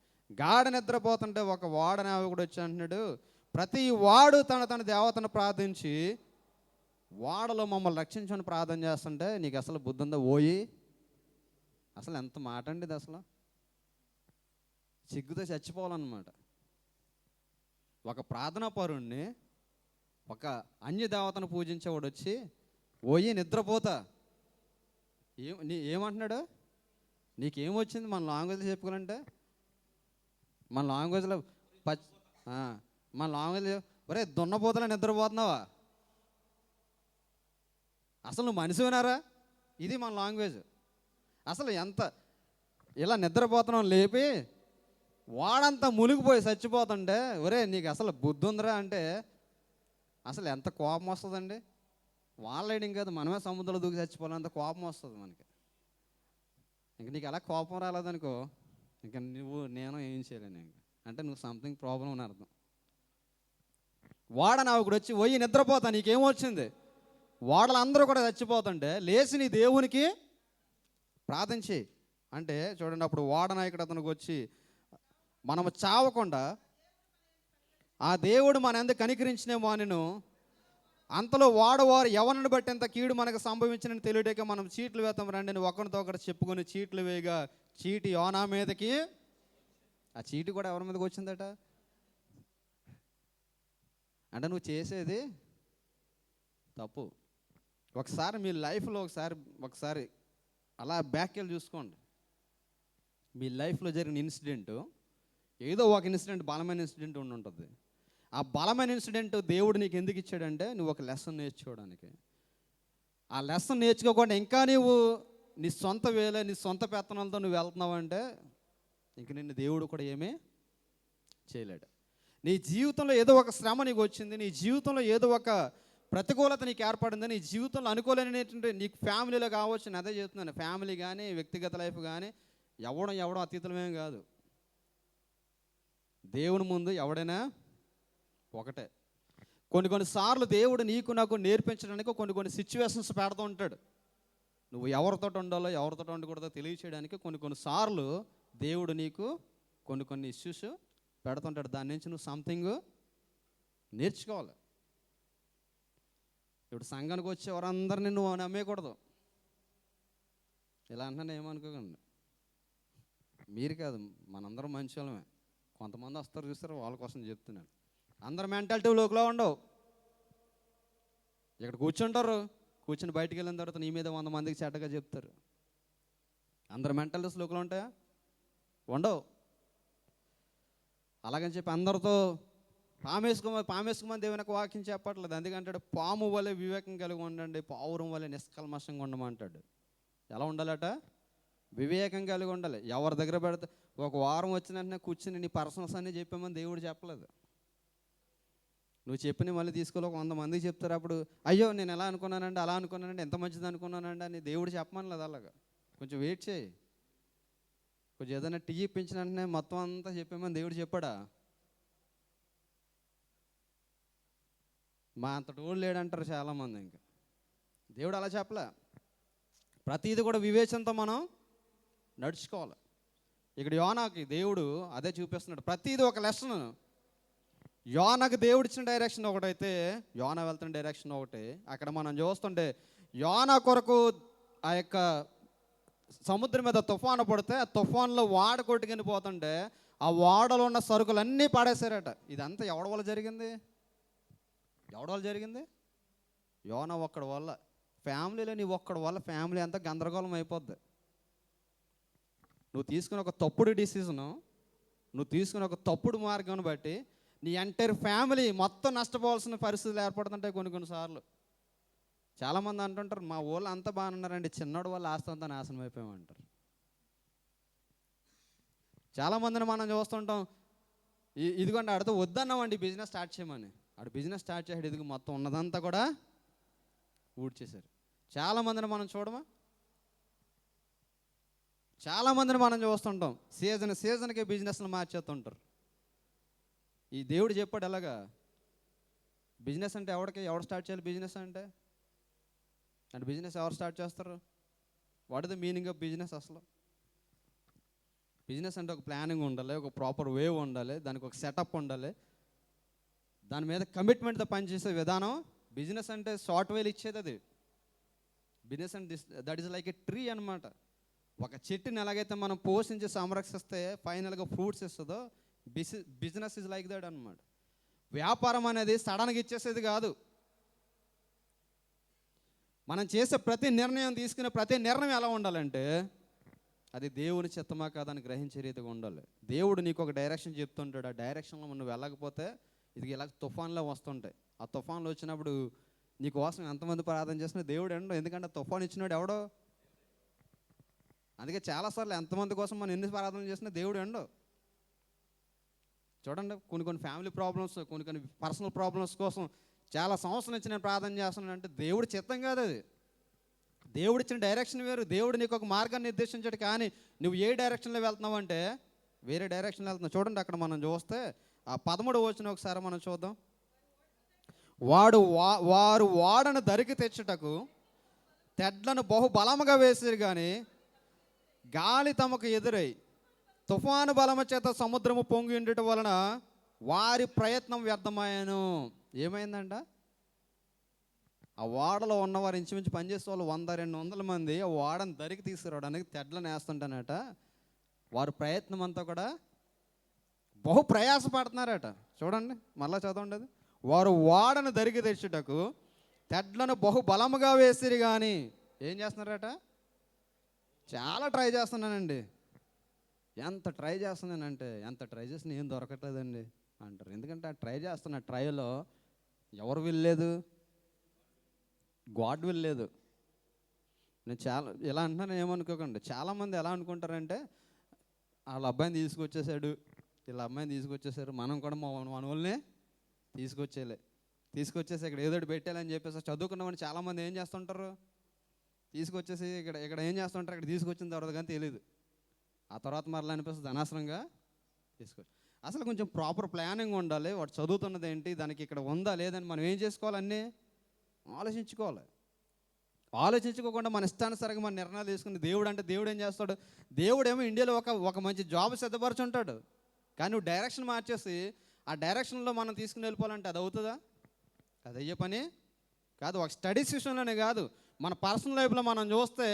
గాఢ నిద్రపోతుంటే ఒక వాడ నావికుడు వచ్చి అంటున్నాడు, ప్రతి వాడు తన దేవతను ప్రార్థించి వాడలో మమ్మల్ని రక్షించమని ప్రార్థన చేస్తుంటే నీకు అసలు బుద్ధి ఉందా ఓయి? అసలు ఎంత మాట అండి ఇది, అసలు సిగ్గుతో చచ్చిపోవాలన్నమాట. ఒక ప్రార్థనా పరుణ్ణి, ఒక అన్య దేవతను పూజించేవాడు వచ్చి ఓయి నిద్రపోతా ఏమంటున్నాడు? నీకేమొచ్చింది? మన లాంగ్వేజ్లో చెప్పుకోవాలంటే మన లాంగ్వేజ్లో ఒరే దున్నపోతలా నిద్రపోతున్నావా? అసలు నువ్వు మనిషి వినారా? ఇది మన లాంగ్వేజ్. అసలు ఎంత ఇలా నిద్రపోతున్నాం లేపి వాడంతా మునిగిపోయి చచ్చిపోతుంటే, ఒరే నీకు అసలు బుద్ధి ఉందిరా అంటే అసలు ఎంత కోపం వస్తుందండి. వాళ్ళేయడం కాదు, మనమే సముద్రంలో దూకి చచ్చిపోవాలంత కోపం వస్తుంది మనకి. ఇంక నీకు అలా కోపం రాలేదనుకో, ఇంక నేను ఏం చేయలేను. ఇంక అంటే నువ్వు సంథింగ్ ప్రాబ్లం అని అర్థం. వాడనావికుడు వచ్చి పోయి నిద్రపోతా, నీకేమొచ్చింది? వాడలందరూ కూడా చచ్చిపోతుంటే లేచి నీ దేవునికి ప్రార్థన చేయి అంటే చూడండి, అప్పుడు వాడనాయకుడు అతనికి వచ్చి మనము చావకుండా ఆ దేవుడు మన ఎందుకు కనికరించినేమో నేను అంతలో వాడవారు ఎవరిని బట్టి ఎంత కీడు మనకు సంభవించిన తెలియక మనం చీట్లు వేస్తాం రండి అని ఒకరితో ఒకటి చెప్పుకొని చీట్లు వేయగా చీటి యోనా మీదకి, ఆ చీటి కూడా ఎవరి మీదకి వచ్చిందట అంటే నువ్వు చేసేది తప్పు. ఒకసారి మీ లైఫ్లో ఒకసారి అలా బ్యాక్ వెళ్ళి చూసుకోండి. మీ లైఫ్లో జరిగిన ఇన్సిడెంట్ ఏదో ఒక ఇన్సిడెంట్, బలమైన ఇన్సిడెంట్ ఉండి ఉంటుంది. ఆ బలమైన ఇన్సిడెంట్ దేవుడు నీకు ఎందుకు ఇచ్చాడంటే నువ్వు ఒక లెసన్ నేర్చుకోవడానికి. ఆ లెసన్ నేర్చుకోకుండా ఇంకా నీవు నీ సొంత వేలే నీ సొంత పెత్తనాలతో నువ్వు వెళ్తున్నావు అంటే ఇంక నిన్ను దేవుడు కూడా ఏమీ చేయలేడు. నీ జీవితంలో ఏదో ఒక శ్రమ నీకు వచ్చింది, నీ జీవితంలో ఏదో ఒక ప్రతికూలత నీకు ఏర్పడింది, నీ జీవితంలో అనుకోలేనిటువంటి నీకు ఫ్యామిలీలో కావచ్చు. నేను అదే చెప్తున్నాను, ఫ్యామిలీ కానీ వ్యక్తిగత లైఫ్ కానీ ఎవడం అతీతమేం కాదు. దేవుని ముందు ఎవడైనా ఒకటే. కొన్ని సార్లు దేవుడు నీకు నాకు నేర్పించడానికి కొన్ని సిచ్యువేషన్స్ పెడుతూ ఉంటాడు. నువ్వు ఎవరితో ఉండాలో ఎవరితో ఉండకూడదో తెలియచేయడానికి కొన్ని సార్లు దేవుడు నీకు కొన్ని ఇష్యూస్ పెడుతుంటాడు. దాని నుంచి నువ్వు సంథింగ్ నేర్చుకోవాలి. ఇప్పుడు సంఘానికి వచ్చే వారందరినీ నువ్వు నమ్మేయకూడదు. ఇలా అంటున్నాను ఏమనుకోకండి, మీరు కాదు మనందరం మంచి వాళ్ళమే. కొంతమంది వస్తారు చూస్తారు, వాళ్ళ కోసం చెప్తున్నాను. అందరు మెంటాలిటీ లోకులో ఉండవు. ఇక్కడ కూర్చుని బయటికి వెళ్ళిన తర్వాత నీ మీద 100 మందికి చెడ్డగా చెప్తారు. అందరు మెంటాలిటీస్ లోకులో ఉంటాయా? ఉండవు. అలాగని చెప్పి అందరితో పామేసుకోమని దేవునికి వాక్యం చెప్పట్లేదు. అందుకంటాడు పాము వలె వివేకం కలిగి ఉండండి, పావురం వలె నిష్కల్మషంగా ఉండమంటాడు. ఎలా ఉండాలట? వివేకం కలిగి ఉండాలి. ఎవరి దగ్గర పెడితే ఒక వారం వచ్చిన వెంటనే కూర్చుని నీ పర్సనల్స్ అన్నీ చెప్పామని దేవుడు చెప్పలేదు. నువ్వు చెప్పిన మళ్ళీ తీసుకోవాలి. 100 మందికి చెప్తారు. అప్పుడు అయ్యో నేను ఎలా అనుకున్నానండి, అలా అనుకున్నానండి, ఎంత మంచిది అనుకున్నానండి అని దేవుడు చెప్పమనలేదు. అలాగా కొంచెం వెయిట్ చేయి. కొంచెం ఏదైనా టీ ఇప్పించిన వెంటనే మొత్తం అంతా చెప్పామని దేవుడు చెప్పాడా? మా అంతటి ఓళ్ళు లేడంటారు చాలామంది. ఇంకా దేవుడు అలా చెప్పలే. ప్రతిదీ కూడా వివేచనతో మనం నడుచుకోవాలి. ఇక్కడ యోనాకి దేవుడు అదే చూపిస్తున్నాడు. ప్రతిదీ ఒక లెసన్. యోనాకి దేవుడు ఇచ్చిన డైరెక్షన్ ఒకటైతే యోనా వెళ్తున్న డైరెక్షన్ ఒకటి. అక్కడ మనం చూస్తుంటే యోనా కొరకు ఆ యొక్క సముద్రం మీద తుఫాను పడితే ఆ తుఫాన్లో వాడ కొట్టుకుని పోతుంటే ఆ వాడలో ఉన్న సరుకులన్నీ పాడేశారట. ఇదంతా ఎవడి వల్ల జరిగింది? యోనా ఒక్కడి వల్ల. ఫ్యామిలీలో నీ ఒక్కడి వల్ల ఫ్యామిలీ అంతా గందరగోళం అయిపోద్ది. నువ్వు తీసుకున్న ఒక తప్పుడు డిసిజను, నువ్వు తీసుకున్న ఒక తప్పుడు మార్గం బట్టి నీ ఎంటైర్ ఫ్యామిలీ మొత్తం నష్టపోవాల్సిన పరిస్థితులు ఏర్పడుతుంటాయి కొన్నిసార్లు. చాలామంది అంటుంటారు మా ఊళ్ళో అంతా బాగానే ఉన్నారండి, చిన్నోడు వాళ్ళ ఆస్తి అంతా నాశనం అయిపోయామంటారు. చాలామందిని మనం చూస్తుంటాం, ఇదిగోండి ఆడితో వద్దన్నామండి బిజినెస్ స్టార్ట్ చేయమని, ఆడు బిజినెస్ స్టార్ట్ చేసాడు, ఇదిగో మొత్తం ఉన్నదంతా కూడా ఊడ్చేశారు. చాలామందిని మనం చూడమా? చాలామందిని మనం చూస్తుంటాం సీజన్కి బిజినెస్లు మార్చేస్తుంటారు. ఈ దేవుడు చెప్పాడు ఎలాగా బిజినెస్ అంటే ఎవడు స్టార్ట్ చేయాలి? బిజినెస్ అంటే బిజినెస్ ఎవరు స్టార్ట్ చేస్తారు? What is the meaning of business? అసలు బిజినెస్ అంటే ఒక ప్లానింగ్ ఉండాలి, ఒక ప్రాపర్ వే ఉండాలి, దానికి ఒక సెటప్ ఉండాలి, దాని మీద కమిట్మెంట్తో పనిచేసే విధానం. బిజినెస్ అంటే సాఫ్ట్వేర్ ఇచ్చేది అది. బిజినెస్ అంటే that is like A tree అనమాట. ఒక చెట్టుని ఎలాగైతే మనం పోషించి సంరక్షిస్తే ఫైనల్గా ఫ్రూట్స్ ఇస్తుందో బిజినెస్ ఇస్ లైక్ దట్ అనమాట. వ్యాపారం అనేది సడన్గా ఇచ్చేసేది కాదు. మనం చేసే ప్రతి నిర్ణయం, తీసుకునే ప్రతి నిర్ణయం ఎలా ఉండాలంటే అది దేవుని చిత్తమా కాదని గ్రహించే రీతిగా ఉండాలి. దేవుడు నీకు ఒక డైరెక్షన్ చెప్తుంటాడు. ఆ డైరెక్షన్లో నువ్వు వెళ్ళకపోతే ఇది ఇలా తుఫాన్లో వస్తుంటాయి. ఆ తుఫాన్లో వచ్చినప్పుడు నీకోసం ఎంతమంది ప్రార్థన చేసినా దేవుడు ఎండో. ఎందుకంటే తుఫాన్ ఇచ్చినాడు ఎవడో? అందుకే చాలాసార్లు ఎంతమంది కోసం మనం ఎన్ని ప్రార్థనలు చేసినా దేవుడు ఎండో. చూడండి, కొన్ని ఫ్యామిలీ ప్రాబ్లమ్స్, కొన్ని పర్సనల్ ప్రాబ్లమ్స్ కోసం చాలా సంవత్సరం నుంచి నేను ప్రార్థన చేస్తున్నాను అంటే దేవుడి చిత్తం కాదు అది. దేవుడు ఇచ్చిన డైరెక్షన్ వేరు. దేవుడు నీకు ఒక మార్గాన్ని నిర్దేశించాడు, కానీ నువ్వు ఏ డైరెక్షన్లో వెళ్తున్నావు అంటే వేరే డైరెక్షన్లో వెళ్తున్నావు. చూడండి, అక్కడ మనం చూస్తే ఆ 13వ వచనం ఒకసారి మనం చూద్దాం. వారు వాడను దరికి తెచ్చుటకు తెడ్లను బహుబలముగా వేసిరు, కానీ గాలి తమకు ఎదురై తుఫాను బలము చేత సముద్రము పొంగి ఉండటం వలన వారి ప్రయత్నం వ్యర్థమయ్యాను. ఏమైందంట? ఆ ఓడలో ఉన్నవారు ఇంచుమించు పనిచేసే వాళ్ళు 100-200 మంది ఆ ఓడను దరికి తీసుకురావడానికి తెడ్లను వేస్తుంటానట. వారి ప్రయత్నం అంతా కూడా బహు ప్రయాసపడుతున్నారట. చూడండి, మళ్ళా చదవండి అది. వారు ఓడను దరికి తెచ్చుటకు తెడ్లను బహు బలముగా వేసిరు, కానీ ఏం చేస్తున్నారట? చాలా ట్రై చేస్తున్నానండి. ఎంత ట్రై చేస్తున్నానంటే ఎంత ట్రై చేసినా ఏం దొరకట్లేదండి అంటారు. ఎందుకంటే ఆ ట్రై చేస్తున్న ట్రైలో ఎవరు వెళ్ళలేదు? గాడ్ వెళ్ళలేదు. నేను చాలా ఇలా అంటున్నాను ఏమనుకోకండి. చాలామంది ఎలా అనుకుంటారంటే వాళ్ళ అబ్బాయిని తీసుకొచ్చేసాడు, వీళ్ళ అమ్మాయిని తీసుకొచ్చేసారు, మనం కూడా మన వాళ్ళనే తీసుకొచ్చేసి ఇక్కడ ఏదో పెట్టాలని చెప్పేసి చదువుకున్నామని చాలామంది ఏం చేస్తుంటారు? తీసుకొచ్చేసి ఇక్కడ ఏం చేస్తుంటారు? ఇక్కడ తీసుకొచ్చిన తర్వాత కానీ తెలియదు. ఆ తర్వాత మరలా అనిపిస్తుంది అనవసరంగా తీసుకొచ్చి. అసలు కొంచెం ప్రాపర్ ప్లానింగ్ ఉండాలి. వాడు చదువుతున్నది ఏంటి, దానికి ఇక్కడ ఉందా లేదని మనం ఏం చేసుకోవాలి? అన్నీ ఆలోచించుకోవాలి. ఆలోచించుకోకుండా మన ఇష్టానుసారంగా మన నిర్ణయాలు తీసుకుని దేవుడు ఏం చేస్తాడు? దేవుడేమో ఇండియాలో ఒక మంచి జాబ్ సిద్ధపరచుంటాడు, కానీ నువ్వు డైరెక్షన్ మార్చేసి ఆ డైరెక్షన్లో మనం తీసుకుని వెళ్ళిపోవాలంటే అది అవుతుందా? అది అయ్యే పని కాదు. ఒక స్టడీస్ విషయంలోనే కాదు, మన పర్సనల్ లైఫ్లో మనం చూస్తే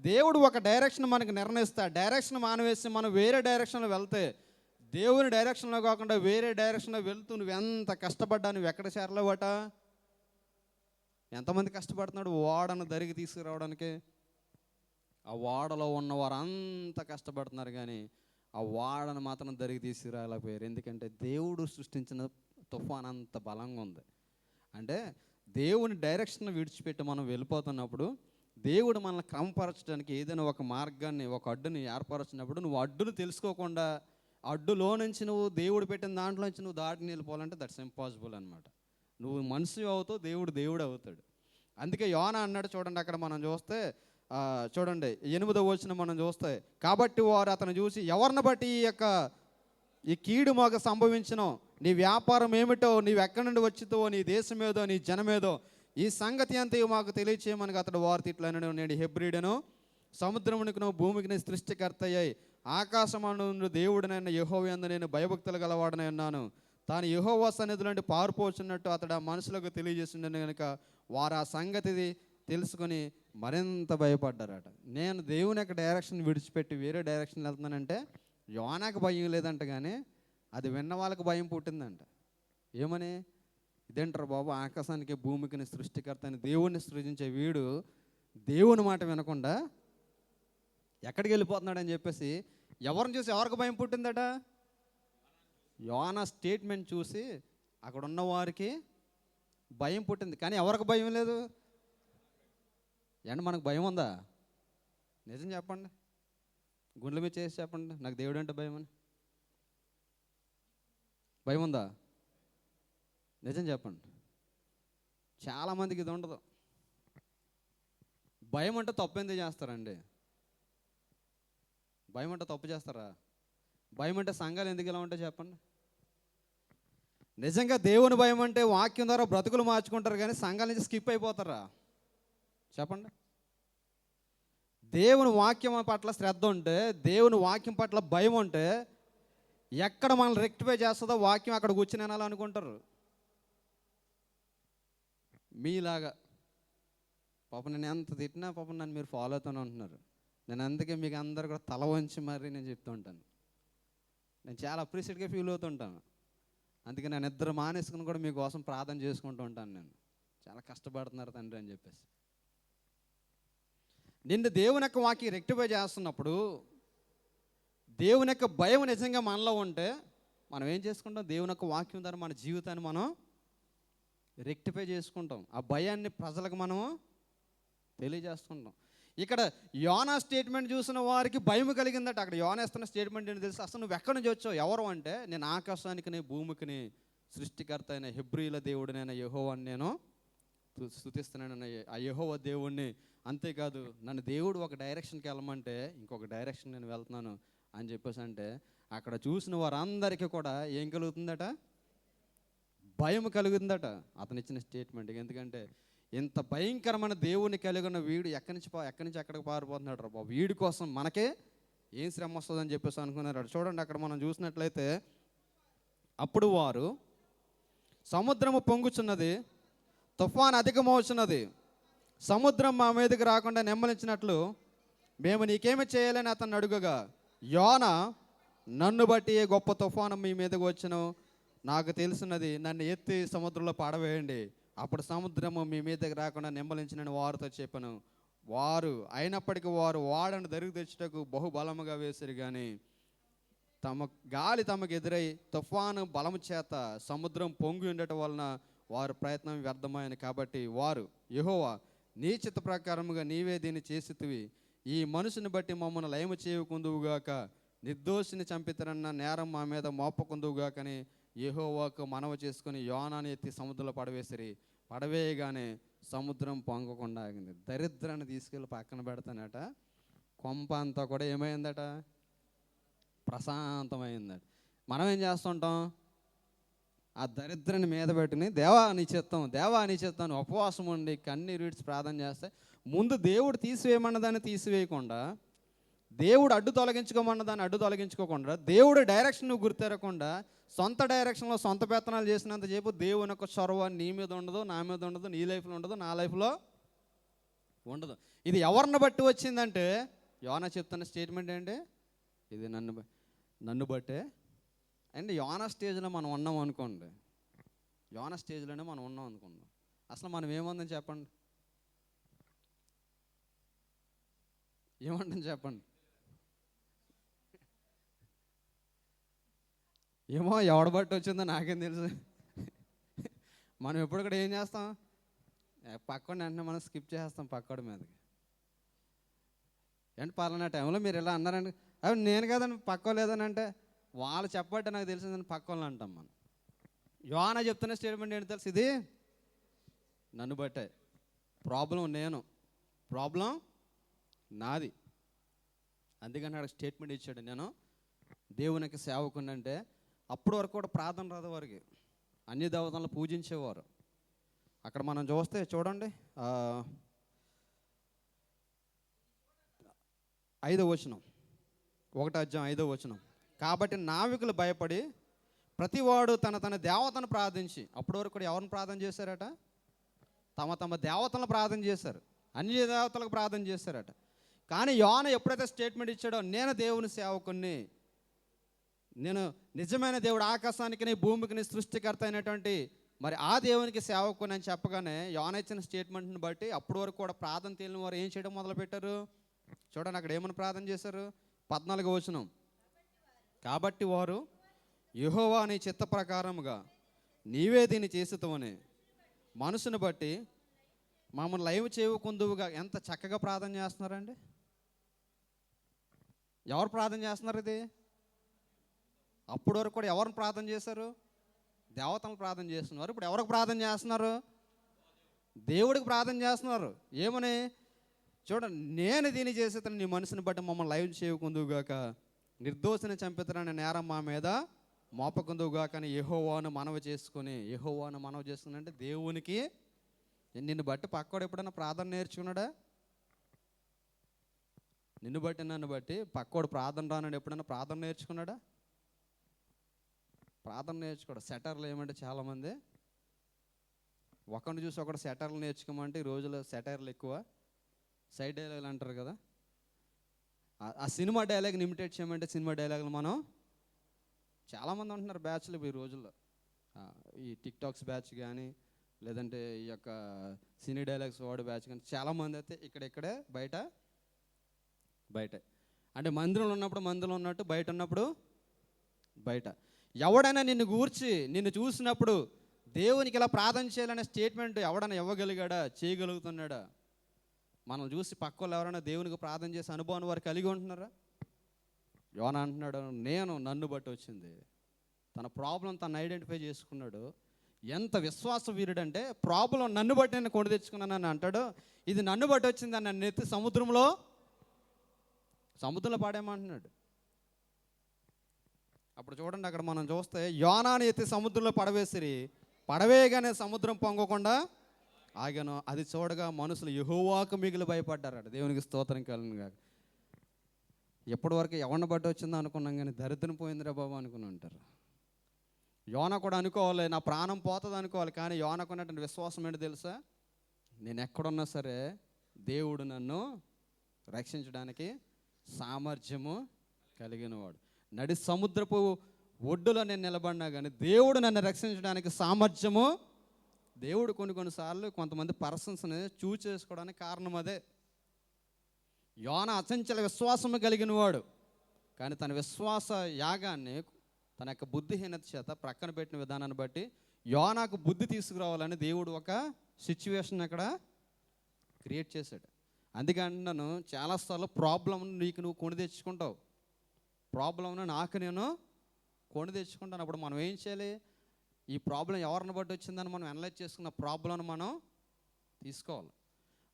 దేవుడు ఒక డైరెక్షన్ మనకి నిర్ణయిస్తాడు. డైరెక్షన్ మానవేసి మనం వేరే డైరెక్షన్లో వెళ్తే, దేవుని డైరెక్షన్లో కాకుండా వేరే డైరెక్షన్లో వెళ్తూ నువ్వు ఎంత కష్టపడ్డా నువ్వు ఎక్కడ చేరలేవట? ఎంతమంది కష్టపడుతున్నాడు ఓడను దరికి తీసుకురావడానికి? ఆ ఓడలో ఉన్నవారు అంత కష్టపడుతున్నారు, కానీ ఆ ఓడను మాత్రం దరికి తీసుకురాలేకపోయారు. ఎందుకంటే దేవుడు సృష్టించిన తుఫాన్ అంత బలంగా ఉంది. అంటే దేవుని డైరెక్షన్ విడిచిపెట్టి మనం వెళ్ళిపోతున్నప్పుడు దేవుడు మనల్ని క్రమపరచడానికి ఏదైనా ఒక మార్గాన్ని, ఒక అడ్డుని ఏర్పరచినప్పుడు నువ్వు అడ్డును తెలుసుకోకుండా అడ్డులో నుంచి నువ్వు దేవుడు పెట్టిన దాంట్లో నుంచి నువ్వు దాటిని వెళ్ళిపోవాలంటే దట్స్ ఇంపాసిబుల్ అనమాట. నువ్వు మనిషి అవుతావు, దేవుడు అవుతాడు. అందుకే యోనా అన్నాడు. చూడండి, అక్కడ మనం చూస్తే చూడండి 8వ వచనం మనం చూస్తే, కాబట్టి వారు అతను చూసి ఎవరిని బట్టి ఈ కీడు మాకు సంభవించను, నీ వ్యాపారం ఏమిటో, నీవు ఎక్కడి నుండి వచ్చితో, నీ దేశం ఏదో, నీ జనమేదో, ఈ సంగతి అంతా మాకు తెలియచేయమని అతడు వారు తిట్లను. నేను హెబ్రీడను, సముద్రమునికిను భూమికి సృష్టికర్త అయ్యాయి, ఆకాశమందు దేవుడినైనా యెహోవా యందు నేను భయభక్తులు గలవాడనై ఉన్నాను. తాను యెహోవా సన్నిధిలో నుండి పారిపోచున్నట్టు అతడు ఆ మనుషులకు తెలియజేసిండను కనుక వారు ఆ సంగతి తెలుసుకొని మరింత భయపడ్డారట. నేను దేవుని యొక్క డైరెక్షన్ విడిచిపెట్టి వేరే డైరెక్షన్ వెళ్తున్నానంటే యోనాకు భయం లేదంట, కానీ అది విన్న వాళ్ళకి భయం పుట్టిందంట. ఏమని? ఇదేంటారు బాబు, ఆకాశానికి భూమికి సృష్టికర్త అని దేవుణ్ణి సృజించే వీడు దేవుని మాట వినకుండా ఎక్కడికి వెళ్ళిపోతున్నాడని చెప్పేసి ఎవరిని చూసి ఎవరికి భయం పుట్టిందట? యోనా స్టేట్మెంట్ చూసి అక్కడ ఉన్న వారికి భయం పుట్టింది, కానీ ఎవరికి భయం లేదు. మనకు భయం ఉందా? నిజం చెప్పండి, గుండెల మీద చేసి చెప్పండి, నాకు దేవుడు అంటే భయం అని. భయం ఉందా? నిజం చెప్పండి. చాలామందికి ఇది ఉండదు. భయం అంటే తప్పు ఎందుకు చేస్తారండి? భయం అంటే తప్పు చేస్తారా? భయం అంటే సంఘాలు ఎందుకు ఇలా ఉంటాయి చెప్పండి. నిజంగా దేవుని భయం అంటే వాక్యం ద్వారా బ్రతుకులు మార్చుకుంటారు, కానీ సంఘాల నుంచి స్కిప్ అయిపోతారా చెప్పండి. దేవుని వాక్యం పట్ల శ్రద్ధ ఉంటే, దేవుని వాక్యం పట్ల భయం ఉంటే ఎక్కడ మనల్ని రెక్టిఫై చేస్తుందో వాక్యం అక్కడ కూర్చుని వినాలనుకుంటారు. మీలాగా పాపం నేను ఎంత తిట్టినా పాపం నన్ను మీరు ఫాలో అవుతూనే ఉంటున్నారు. నేను అందుకే మీకు అందరు కూడా తల వంచి మరీ నేను చెప్తూ ఉంటాను. నేను చాలా అప్రిషియేట్గా ఫీల్ అవుతుంటాను. అందుకే నేను ఇద్దరు మానేసుకుని కూడా మీకోసం ప్రార్థన చేసుకుంటూ ఉంటాను. నేను చాలా కష్టపడుతున్నారు తండ్రి అని చెప్పేసి. నిన్ను దేవుని యొక్క వాక్యం రెక్టిఫై చేస్తున్నప్పుడు దేవుని యొక్క భయం నిజంగా మనలో ఉంటే మనం ఏం చేసుకుంటాం? దేవుని యొక్క వాక్యం ద్వారా మన జీవితాన్ని మనం రెక్టిఫై చేసుకుంటాం. ఆ భయాన్ని ప్రజలకు మనము తెలియజేసుకుంటాం. ఇక్కడ యోనా స్టేట్మెంట్ చూసిన వారికి భయం కలిగిందట. అక్కడ యోనా ఇస్తున్న స్టేట్మెంట్ ఏంటి తెలుసు? అసలు నువ్వు ఎక్కడి నుంచి వచ్చావు, ఎవరు అంటే, నేను ఆకాశానికి భూమికి సృష్టికర్త అయిన హెబ్రీల దేవుడినైన యెహోవాని నేను స్తుతిస్తున్నాను, ఆ యెహోవా దేవుణ్ణి. అంతేకాదు నన్ను దేవుడు ఒక డైరెక్షన్కి వెళ్ళమంటే ఇంకొక డైరెక్షన్ నేను వెళ్తున్నాను అని చెప్పేసి అంటే, అక్కడ చూసిన వారందరికీ కూడా ఏం కలుగుతుందట? భయం కలుగుతుందట అతను ఇచ్చిన స్టేట్మెంట్. ఎందుకంటే ఇంత భయంకరమైన దేవుని కలిగిన వీడు ఎక్కడి నుంచి ఎక్కడికి పారిపోతున్నాడు రా బాబు, వీడి కోసం మనకే ఏం శ్రమ వస్తుందని చెప్పేసి అనుకున్నారు. చూడండి అక్కడ మనం చూసినట్లయితే, అప్పుడు వారు సముద్రము పొంగుచున్నది, తుఫాన్ అధికమవుచున్నది, సముద్రం మా మీదకి రాకుండా నెమ్మలించినట్లు మేము నీకేమి చేయాలని అతన్ని అడుగగా, యోనా నన్ను బట్టి ఏ గొప్ప తుఫాను మీ మీదకి వచ్చును నాకు తెలుసున్నది, నన్ను ఎత్తి సముద్రంలో పడవేయండి, అప్పుడు సముద్రము మీ మీదకి రాకుండా నెమ్మలించినని వారితో చెప్పాను. వారు అయినప్పటికీ వారు వాడను దరికి తెచ్చుటకు బహుబలముగా వేసిరు, కానీ గాలి తమకు ఎదురై తుఫాను బలము చేత సముద్రం పొంగి ఉండటం వలన వారు ప్రయత్నం వ్యర్థమైన. కాబట్టి వారు, యెహోవా నీ చిత్త ప్రకారముగా నీవే దీన్ని చేసితివి, ఈ మనుషుని బట్టి మమ్మల్ని లయము చేయకుందువుగాక, నిర్దోషిని చంపితరన్న నేరం మా మీద మోపకుందువుగాకని యెహోవాకు మనవి చేసుకుని యోనాని ఎత్తి సముద్రంలో పడవేసిరి. పడవేయగానే సముద్రం పొంగకుండా ఆగింది. దరిద్రాన్ని తీసుకెళ్ళి పక్కన పెడతానట, కొంప అంతా కూడా ఏమైందట? ప్రశాంతమైందట. మనం ఏం చేస్తుంటాం? ఆ దరిద్రాన్ని మీద పెట్టుకుని దేవా నీ చిత్తం, దేవా నీ చిత్తాన్ని ఉపవాసం ఉండి కన్నీరు విడిచి ప్రార్థన చేస్తే, ముందు దేవుడు తీసివేయమన్నదాన్ని తీసివేయకుండా, దేవుడు అడ్డు తొలగించుకోమన్నదాన్ని అడ్డు తొలగించుకోకుండా, దేవుడు డైరెక్షన్ నువ్వు గుర్తెరగకుండా సొంత డైరెక్షన్లో సొంత పెత్తనాలు చేసినంత చెప్పు దేవుని యొక్క చొరవ నీ మీద ఉండదు, నా మీద ఉండదు, నీ లైఫ్లో ఉండదు, నా లైఫ్లో ఉండదు. ఇది ఎవరిని బట్టి వచ్చిందంటే, యోనా చెప్తున్న స్టేట్మెంట్ ఏంటి? ఇది నన్ను బట్టే. అండ్ యోనా స్టేజ్లో మనం ఉన్నాం అనుకోండి, యోనా స్టేజ్లోనే మనం ఉన్నాం అనుకుందాం, అసలు మనం ఏముందని చెప్పండి, ఏమంటాం చెప్పండి? ఏమో ఎవడ బట్టి వచ్చిందో నాకేం తెలుసు. మనం ఎప్పుడు కూడా ఏం చేస్తాం? పక్కన వెంటనే మనం స్కిప్ చేస్తాం పక్కడి మీదకి. ఏంటి పలానా టైంలో మీరు ఇలా అన్నారండి, అవి నేను కదండి పక్క లేదని అంటే, వాళ్ళు చెప్పబట్టే నాకు తెలిసిందని పక్క వాళ్ళని అంటాం మనం. యోనా చెప్తున్న స్టేట్మెంట్ ఏంటి తెలుసు? ఇది నన్ను బట్టే. ప్రాబ్లం నేను, ప్రాబ్లం నాది. అందుకని అక్కడ స్టేట్మెంట్ ఇచ్చాడు, నేను దేవునికి సేవకుని. అంటే అప్పటి వరకు కూడా ప్రార్థన రాదు వారికి, అన్ని దేవతలను పూజించేవారు. అక్కడ మనం చూస్తే చూడండి 5వ వచనం, 1వ అధ్యాయం 5వ వచనం. కాబట్టి నావికులు భయపడి ప్రతివాడు తన దేవతను ప్రార్థించి, అప్పటి వరకు కూడా ఎవరిని ప్రార్థన చేశారట? తమ దేవతలను ప్రార్థన చేశారు, అన్ని దేవతలకు ప్రార్థన చేశారట. కానీ యోనా ఎప్పుడైతే స్టేట్మెంట్ ఇచ్చాడో, నేను దేవుని సేవకుని, నేను నిజమైన దేవుడు ఆకాశానికి భూమికి సృష్టికర్త అయినటువంటి మరి ఆ దేవునికి సేవకుని అని చెప్పగానే యోనా ఇచ్చిన స్టేట్మెంట్ని బట్టి అప్పటి వరకు కూడా ప్రార్థన తెలియని వారు ఏం చేయడం మొదలుపెట్టారు? చూడండి అక్కడ ఏమని ప్రార్థన చేశారు? 14వ వచనం. కాబట్టి వారు, యెహోవా నీ చిత్త ప్రకారముగా నీవే దీన్ని చేసేతవని మనసును బట్టి మమ్మల్ని లైవ్ చేయకుందువుగా. ఎంత చక్కగా ప్రార్థన చేస్తున్నారండి. ఎవరు ప్రార్థన చేస్తున్నారు? ఇది అప్పటి వరకు కూడా ఎవరిని ప్రార్థన చేశారు? దేవతలను ప్రార్థన చేస్తున్నారు. ఇప్పుడు ఎవరికి ప్రార్థన చేస్తున్నారు? దేవుడికి ప్రార్థన చేస్తున్నారు. ఏమని? చూడండి, నేను దీన్ని చేసేతను నీ మనసుని బట్టి మమ్మల్ని లైవ్ చేయకుందువుగాక, నిర్దోషిని చంపితనని నేరం మా మీద మోపకుందువుగాక అని యెహోవాను మనవి చేసుకుని. యెహోవాను మనవి చేసుకుని అంటే దేవునికి. నిన్ను బట్టి పక్కోడు ఎప్పుడైనా ప్రార్థన నేర్చుకున్నాడా? నిన్ను బట్టి నన్ను బట్టి పక్కోడు ప్రార్థన రానాడు ఎప్పుడైనా ప్రార్థన నేర్చుకున్నాడా? ప్రార్థన నేర్చుకోవడం. సెటర్లు ఏమంటే చాలామంది ఒకరిని చూసి ఒకటి సెటర్లు నేర్చుకోమంటే ఈ రోజులో సెటర్లు ఎక్కువ, సైడ్ డైలాగులు అంటారు కదా, ఆ సినిమా డైలాగ్ని ఇమిటేట్ చేయమంటే సినిమా డైలాగులు మనం చాలామంది ఉంటున్నారు బ్యాచ్లు ఈ రోజుల్లో. ఈ టిక్ టాక్స్ బ్యాచ్ కానీ లేదంటే ఈ యొక్క సినీ డైలాగ్స్ వాడు బ్యాచ్ కానీ చాలామంది అయితే ఇక్కడే బయట అంటే మందిరంలో ఉన్నప్పుడు మందిరంలో ఉన్నట్టు, బయట ఉన్నప్పుడు బయట. ఎవడైనా నిన్ను గూర్చి నిన్ను చూసినప్పుడు దేవునికి ఇలా ప్రార్థన చేయాలనే స్టేట్మెంట్ ఎవడైనా ఇవ్వగలిగాడా? చేయగలుగుతున్నాడా? మనం చూసి పక్క వాళ్ళు ఎవరైనా దేవునికి ప్రార్థన చేసే అనుభవం వారు కలిగి ఉంటున్నారా? యోనా అంటున్నాడు, నన్ను బట్టి వచ్చింది. తన ప్రాబ్లం తను ఐడెంటిఫై చేసుకున్నాడు. ఎంత విశ్వాస వీరుడంటే ప్రాబ్లం నన్ను బట్టి నేను కొని తెచ్చుకున్నానని అంటాడు. ఇది నన్ను బట్టి వచ్చిందని నన్ను ఎత్తి సముద్రంలో పాడేమంటున్నాడు. అప్పుడు చూడండి, అక్కడ మనం చూస్తే యోనాని ఎత్తి సముద్రంలో పడవేసిరి, పడవేయగానే సముద్రం పొంగకుండా ఆగాను. అది చూడగా మనుషులు యెహోవాకు మిగిలి భయపడ్డారట. దేవునికి స్తోత్రం కలుగునుగాక. ఎప్పటి వరకు ఎవరిని బట్టి వచ్చిందో అనుకున్నాం, కానీ దరిద్రం పోయిందిరా బాబు అనుకుని ఉంటారు. యోనా కూడా అనుకోవాలి, నా ప్రాణం పోతుంది అనుకోవాలి. కానీ యోనాకు ఉన్నటువంటి విశ్వాసం ఏంటో తెలుసా? నేను ఎక్కడున్నా సరే దేవుడు నన్ను రక్షించడానికి సామర్థ్యము కలిగినవాడు. నడి సముద్రపు ఒడ్డులో నేను నిలబడినా కానీ దేవుడు నన్ను రక్షించడానికి సామర్థ్యము. దేవుడు కొన్నిసార్లు కొంతమంది పర్సన్స్ని చూస్ చేసుకోవడానికి కారణం అదే. యోనా అచంచల విశ్వాసము కలిగిన వాడు, కానీ తన విశ్వాస యాగాన్ని తన యొక్క బుద్ధిహీనత చేత ప్రక్కన పెట్టిన విధానాన్ని బట్టి యోనాకు బుద్ధి తీసుకురావాలని దేవుడు ఒక సిచ్యువేషన్ అక్కడ క్రియేట్ చేశాడు. అందుకని నన్ను చాలాసార్లు ప్రాబ్లంను నువ్వు కొని తెచ్చుకుంటావు, ప్రాబ్లంను నాకు నేను కొని తెచ్చుకుంటాను. అప్పుడు మనం ఏం చేయాలి? ఈ ప్రాబ్లం ఎవరిని బట్టి వచ్చిందని మనం అనలైజ్ చేసుకున్న ప్రాబ్లంను మనం తీసుకోవాలి.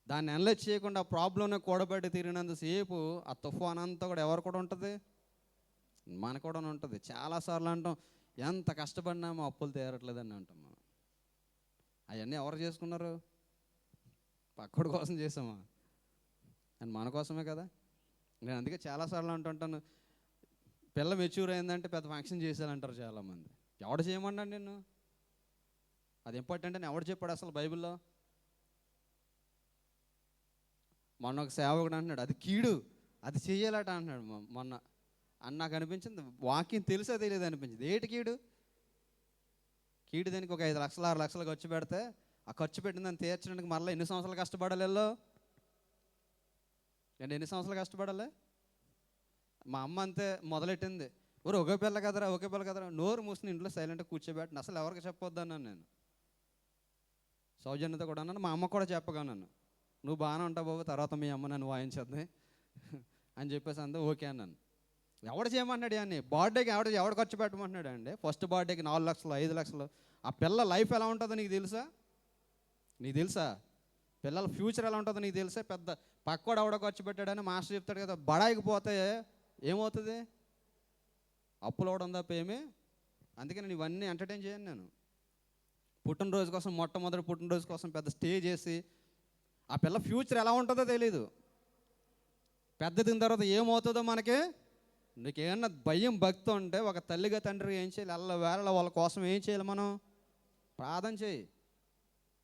దాన్ని అనలైజ్ చేయకుండా ఆ ప్రాబ్లంని కూడబెట్టి తీరినంతసేపు ఆ తుఫాన్ అంతా కూడా ఎవరు కూడా ఉంటుంది? మన కూడా ఉంటుంది. చాలాసార్లు అంటాం, ఎంత కష్టపడినా మా అప్పులు తీరట్లేదని అంటాం. మనం అవన్నీ ఎవరు చేసుకున్నారు? పక్కడి కోసం చేసామా? అని మన కోసమే కదా. నేను అందుకే చాలాసార్లు అంటుంటాను, పిల్ల మెచ్యూర్ అయిందంటే పెద్ద ఫంక్షన్ చేసేయాలంటారు చాలామంది. ఎవడు చేయమన్నాడు నేను? అది ఇంపార్టెంట్ అని ఎవడు చెప్పాడు అసలు బైబిల్లో? మొన్న ఒక సేవకుడు అంటున్నాడు, అది కీడు, అది చెయ్యాలట అంటున్నాడు. మొన్న అని నాకు అనిపించింది, వాక్యం తెలుసా తెలియదు అనిపించింది. ఏంటి కీడు? కీడు దానికి ఒక 5 లక్షలు 6 లక్షలు ఖర్చు పెడితే ఆ ఖర్చు పెట్టిందని తీర్చడానికి మళ్ళీ ఎన్ని సంవత్సరాలు కష్టపడాలి? ఎన్ని సంవత్సరాలు కష్టపడాలి? మా అమ్మ అంతే మొదలెట్టింది, ఒకే పిల్ల కదరా, నోరు మూసుకుని ఇంట్లో సైలెంట్గా కూర్చోబెట్టిన, అసలు ఎవరికి చెప్పొద్దన్నాను నేను. సౌజన్యత కూడా అన్నాను, మా అమ్మ కూడా చెప్పగాను, నువ్వు బాగానే ఉంటావు బాబు, తర్వాత మీ అమ్మ నన్ను వాయించద్ది అని చెప్పేసి అంతా ఓకే అన్నాను. ఎవడు చేయమన్నాడు అని? బర్త్డేకి ఎవడు ఖర్చు పెట్టమంటున్నాడు అండి? ఫస్ట్ బర్త్డేకి 4 లక్షలు 5 లక్షలు. ఆ పిల్ల లైఫ్ ఎలా ఉంటుందో నీకు తెలుసా? పిల్లల ఫ్యూచర్ ఎలా ఉంటుందో నీకు తెలుసా? పెద్ద పక్కోడు ఎవడో ఖర్చు పెట్టాడని మాస్టర్ చెప్తాడు కదా, బడాయికి పోతే ఏమవుతుంది? అప్పులు అవడం తప్ప ఏమి. అందుకని నేను ఇవన్నీ ఎంటర్టైన్ చేయను. నేను పుట్టినరోజు కోసం, మొట్టమొదటి పుట్టినరోజు కోసం పెద్ద స్టే చేసి ఆ పిల్ల ఫ్యూచర్ ఎలా ఉంటుందో తెలీదు. పెద్ద దిన తర్వాత ఏమవుతుందో మనకి. నీకేమన్నా భయం భక్తి ఉంటే ఒక తల్లిగా తండ్రి ఏం చేయాలి? వేళ వాళ్ళ కోసం ఏం చేయాలి? మనం ప్రార్థన చేయి,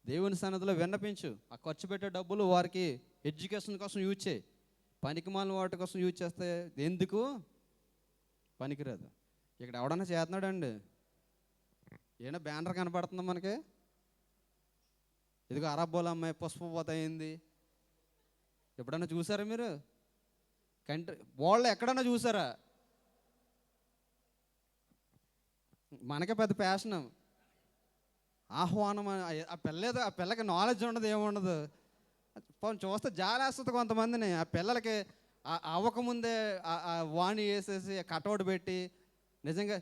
దేవుని సన్నిధిలో విన్నపించు. ఆ ఖర్చు పెట్టే డబ్బులు వారికి ఎడ్యుకేషన్ కోసం యూజ్ చేయి. పనికిమాలిన వాటి కోసం యూజ్ చేస్తే ఎందుకు పనికిరాదు. ఇక్కడ ఎవడన్నా చేస్తున్నాడండి? ఏమైనా బ్యానర్ కనపడుతుందా మనకి? ఇదిగో అరబ్బోల అమ్మాయి పుష్పవతి అయింది. ఎప్పుడన్నా చూసారా మీరు? కంట్రీ వాళ్ళు ఎక్కడన్నా చూసారా? మనకే పెద్ద ప్యాషన్, ఆహ్వానం. ఆ పిల్లకి నాలెడ్జ్ ఉండదు, ఏముండదు. చూస్తే జాలేస్తుంది కొంతమందిని. ఆ పిల్లలకి అవ్వకముందే వాణి వేసేసి కటౌట్ పెట్టి, నిజంగా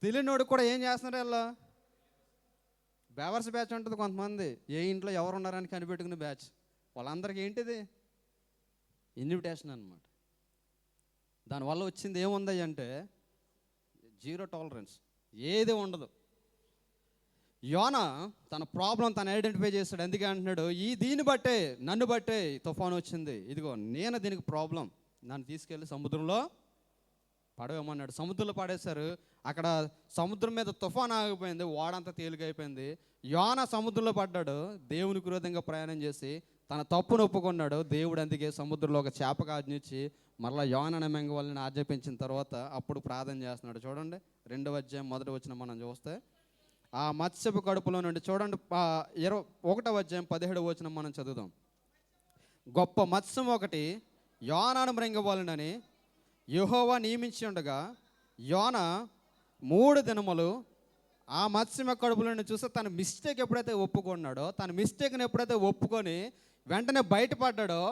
తెలియనోడు కూడా ఏం చేస్తున్నారు? వీళ్ళు బేవర్స్ బ్యాచ్ ఉంటుంది కొంతమంది. ఏ ఇంట్లో ఎవరు ఉన్నారని కనిపెట్టుకునే బ్యాచ్. వాళ్ళందరికీ ఏంటిది? ఇన్విటేషన్ అన్నమాట. దానివల్ల వచ్చింది ఏముంది అంటే 0 టాలరెన్స్, ఏది ఉండదు. యోనా తన ప్రాబ్లం తను ఐడెంటిఫై చేస్తాడు. అందుకే అంటున్నాడు, దీన్ని బట్టే నన్ను బట్టే తుఫాను వచ్చింది. ఇదిగో నేను దీనికి ప్రాబ్లం, నన్ను తీసుకెళ్ళి సముద్రంలో పడవేమన్నాడు. సముద్రంలో పడేశారు. అక్కడ సముద్రం మీద తుఫాను ఆగిపోయింది, ఓడంతా తేలికైపోయింది. యోనా సముద్రంలో పడ్డాడు, దేవునికి విరోధంగా ప్రయాణం చేసి తన తప్పును ఒప్పుకున్నాడు. దేవుడు అందుకే సముద్రంలో ఒక చేపకు ఆజ్ఞించి మరలా యోనా మింగ వాళ్ళని ఆజ్ఞాపించిన తర్వాత అప్పుడు ప్రార్థన చేస్తున్నాడు. చూడండి 2వ అధ్యాయం 1వ వచనం మనం చూస్తే, ఆ మత్స్యపు కడుపులో నుండి చూడండి 21వ అధ్యాయం 17వ వచనం మనం చదువుదాం. గొప్ప మత్స్యం ఒకటి యోనాను మృంగవలెనని యెహోవా నియమించి ఉండగా యోనా 3 దినములు ఆ మత్స్యం కడుపులో నుండి చూస్తే తన మిస్టేక్ ఎప్పుడైతే ఒప్పుకున్నాడో, తన మిస్టేక్ని ఎప్పుడైతే ఒప్పుకొని వెంటనే బయటపడ్డాడో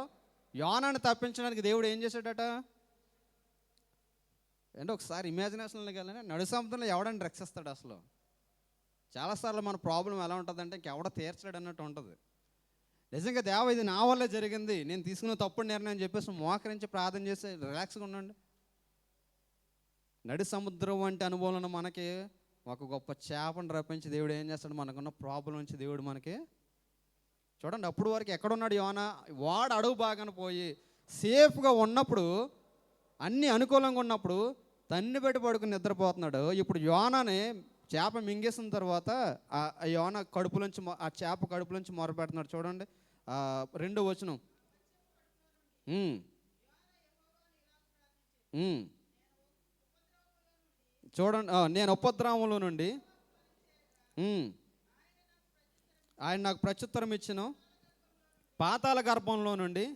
యోనాను తప్పించడానికి దేవుడు ఏం చేశాడట అంటే ఒకసారి ఇమాజినేషన్లోకి వెళ్ళని నడు సముద్రంలో ఎవడని రక్షిస్తాడు అసలు. చాలాసార్లు మన ప్రాబ్లం ఎలా ఉంటుందంటే ఇంకెవడ తీర్చలేడు అన్నట్టు ఉంటుంది. నిజంగా దేవ ఇది నా వల్లే జరిగింది, నేను తీసుకున్న తప్పుడు నిర్ణయం అని చెప్పేసి మోకరించి ప్రార్థన చేసి రిలాక్స్గా ఉండండి. నడి సముద్రం వంటి అనుభవంలో మనకి ఒక గొప్ప చేపను రప్పించి దేవుడు ఏం చేస్తాడు, మనకున్న ప్రాబ్లం నుంచి దేవుడు మనకి చూడండి. అప్పుడు వరకు ఎక్కడున్నాడు యోనా, వాడు అడుగు బాగానే పోయి సేఫ్గా ఉన్నప్పుడు, అన్నీ అనుకూలంగా ఉన్నప్పుడు తన్ని పెట్టి పడుకుని నిద్రపోతున్నాడు. ఇప్పుడు యోనాని చేప మింగేసిన తర్వాత ఆ యోన కడుపులోంచి, ఆ చేప కడుపులోంచి మొరపెడుతున్నాడు. చూడండి 2వ వచనం. చూడండి, నేను ఉపద్రవంలో నుండి ఆయన నాకు ప్రత్యుత్తరం ఇచ్చిన, పాతాళ గర్భంలో నుండి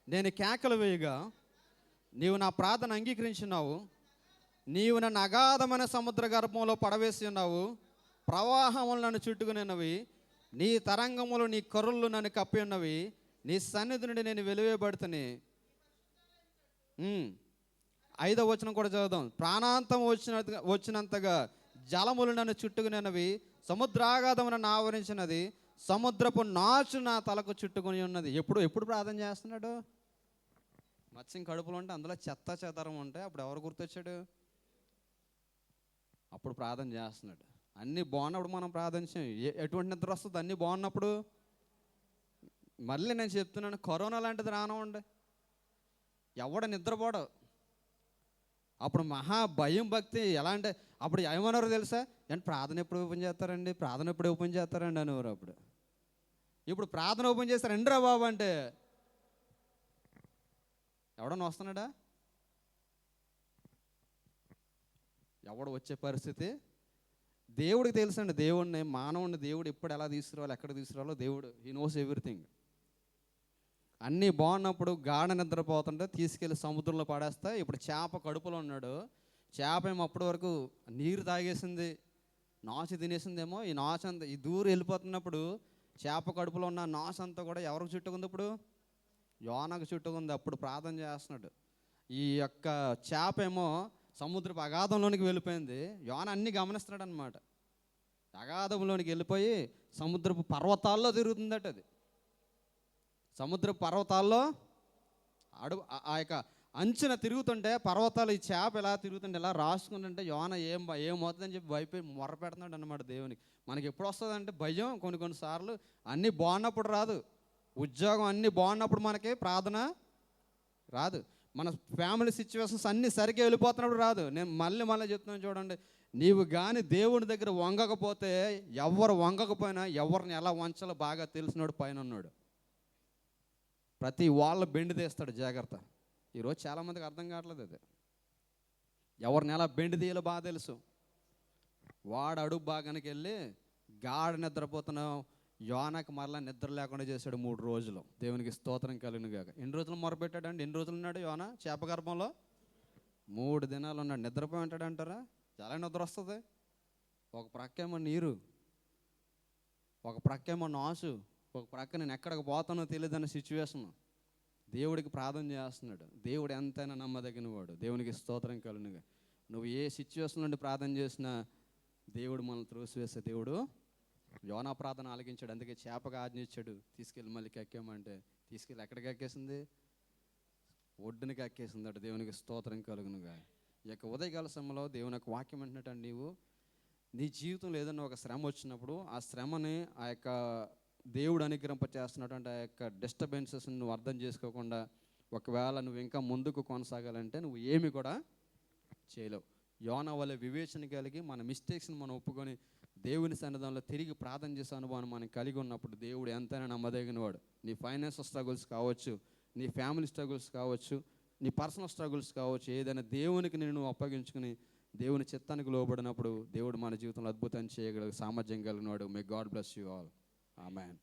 నేను కేకలు వేయగా నీవు నా ప్రార్థన అంగీకరించినావు. నీవు నన్ను అగాధమైన సముద్ర గర్భంలో పడవేసి ఉన్నావు. ప్రవాహములు నన్ను చుట్టుకునేవి, నీ తరంగములు నీ కర్రులు నన్ను కప్పి ఉన్నవి. నీ సన్నిధి నుండి నేను వెలువేయబడుతుని. 5వ వచనం కూడా చదువుదాం. ప్రాణాంతం వచ్చినంతగా జలములు నన్ను చుట్టుకునేవి, సముద్రాగాధము నన్ను ఆవరించినది, సముద్రపు నాచు నా తలకు చుట్టుకొని ఉన్నది. ఎప్పుడు ప్రార్థన చేస్తున్నాడు? మత్స్యం కడుపులో ఉంటే అందులో చెత్త చెదరం ఉంటే అప్పుడు ఎవరు గుర్తొచ్చాడు? అప్పుడు ప్రార్థన చేస్తున్నాడు. అన్నీ బాగున్నప్పుడు మనం ప్రార్థన చేయం. ఎటువంటి నిద్ర వస్తుంది? అన్నీ బాగున్నప్పుడు. మళ్ళీ నేను చెప్తున్నాను, కరోనా లాంటిది రానివ్వండి, ఎవడ నిద్రపోడు. అప్పుడు మహా భయం భక్తి ఎలా అంటే అప్పుడు ఏమన్నారు తెలుసా? అంటే ప్రార్థన ఎప్పుడు ఓపెన్ చేస్తారండి, ప్రార్థన ఎప్పుడు ఓపెన్ చేస్తారండి అనేవారు. అప్పుడు ఇప్పుడు ప్రార్థన ఓపెన్ చేస్తారు ఎండ్రా బాబు అంటే ఎవడన్నా వస్తున్నాడా? ఎవడు వచ్చే పరిస్థితి దేవుడికి తెలుసండి. దేవుడిని, మానవుడిని దేవుడు ఎప్పుడు ఎలా తీసుకురావాలో, ఎక్కడ తీసుకురావాలో దేవుడు, హీ నోస్ ఎవ్రీథింగ్. అన్నీ బాగున్నప్పుడు గాఢ నిద్రపోతుంటే తీసుకెళ్ళి సముద్రంలో పడేస్తా. ఇప్పుడు చేప కడుపులో ఉన్నాడు. చేప ఏమో అప్పటి వరకు నీరు తాగేసింది, నాచు తినేసిందేమో. ఈ నాచు అంతా ఈ దూరం వెళ్ళిపోతున్నప్పుడు చేప కడుపులో ఉన్న నాచు అంతా కూడా ఎవరికి చుట్టుకుంది? ఇప్పుడు యోనాకు చుట్టుకుంది. అప్పుడు ప్రార్థన చేస్తున్నాడు. ఈ యొక్క చేప ఏమో సముద్రపు అగాధంలోనికి వెళ్ళిపోయింది. యోన అన్నీ గమనిస్తున్నాడు అనమాట. అగాధంలోనికి వెళ్ళిపోయి సముద్రపు పర్వతాల్లో తిరుగుతుందట. అది సముద్రపు పర్వతాల్లో ఆ యొక్క అంచున తిరుగుతుంటే పర్వతాలు ఈ చేప ఎలా తిరుగుతుంటే ఎలా రాసుకుంటుంటే యోన ఏమవుతుందని చెప్పి భయపడి మొర్ర పెడుతున్నాడు అనమాట దేవునికి. మనకి ఎప్పుడు వస్తుందంటే భయం. కొన్నిసార్లు అన్నీ బాగున్నప్పుడు రాదు. ఉద్యోగం అన్నీ బాగున్నప్పుడు మనకి ప్రార్థన రాదు. మన ఫ్యామిలీ సిచ్యువేషన్స్ అన్నీ సరిగ్గా వెళ్ళిపోతున్నప్పుడు రాదు. నేను మళ్ళీ చెప్తున్నాను చూడండి, నీవు కానీ దేవుని దగ్గర వంగకపోతే, ఎవరు వంగకపోయినా ఎవరిని ఎలా వంచాలో బాగా తెలిసినోడు పైన ఉన్నాడు. ప్రతి వాళ్ళ బెండు తీస్తాడు. జాగ్రత్త. ఈరోజు చాలామందికి అర్థం కావట్లేదు అది. ఎవరిని ఎలా బెండు తీయాలో బాగా తెలుసు. వాడు అడుగు భాగానికి వెళ్ళి గాఢ నిద్రపోతున్న యోనాకు మరలా నిద్ర లేకుండా చేశాడు 3 రోజులు. దేవునికి స్తోత్రం కలుగును గాక. ఎన్ని రోజులు మొరపెట్టాడండి? ఎన్ని రోజులు ఉన్నాడు యోనా చేప గర్భంలో? 3 దినాలు ఉన్నాడు. నిద్రపోయి ఉంటాడు అంటారా? చాలా నిద్ర వస్తుంది. ఒక ప్రక్కేమో నీరు, ఒక ప్రక్కేమో నాసు, ఒక ప్రక్క నేను ఎక్కడికి పోతానో తెలియదు అన్న సిచ్యువేషన్. దేవుడికి ప్రార్థన చేస్తున్నాడు. దేవుడు ఎంతైనా నమ్మదగిన వాడు. దేవునికి స్తోత్రం కలుగును గాక. నువ్వు ఏ సిచ్యువేషన్ నుండి ప్రార్థన చేసినా దేవుడు మనల్ని త్రోసివేసే దేవుడు. యోనా ప్రార్థన ఆలకించాడు. అందుకే చేపగా ఆజ్ఞించాడు, తీసుకెళ్ళి మళ్ళీ కక్కేమంటే తీసుకెళ్ళి ఎక్కడికి ఎక్కేసింది? ఒడ్డునికి ఎక్కేసింది అటు. దేవునికి స్తోత్రం కలుగునుగా. ఈ యొక్క ఉదయకాల సమయంలో దేవుని యొక్క వాక్యం అంటున్నట్టు, నీవు నీ జీవితంలో ఏదైనా ఒక శ్రమ వచ్చినప్పుడు ఆ శ్రమని ఆ యొక్క దేవుడు అనుగ్రహింపచేస్తున్నటువంటి ఆ యొక్క డిస్టర్బెన్సెస్ నువ్వు అర్థం చేసుకోకుండా ఒకవేళ నువ్వు ఇంకా ముందుకు కొనసాగాలంటే నువ్వు ఏమి కూడా చేయలేవు. యోనా వల్ల వివేచన కలిగి మన మిస్టేక్స్ని మనం ఒప్పుకొని దేవుని సన్నిధానంలో తిరిగి ప్రార్థన చేసే అనుభవాన్ని మనం కలిగి ఉన్నప్పుడు దేవుడు ఎంతైనా నమ్మదగిన వాడు. నీ ఫైనాన్షియల్ స్ట్రగుల్స్ కావచ్చు, నీ ఫ్యామిలీ స్ట్రగుల్స్ కావచ్చు, నీ పర్సనల్ స్ట్రగుల్స్ కావచ్చు, ఏదైనా దేవునికి నేను అప్పగించుకుని దేవుని చిత్తానికి లోబడినప్పుడు దేవుడు మన జీవితంలో అద్భుతాన్ని చేయగలిగే సామర్థ్యం కలిగిన వాడు. May God bless you all. Amen.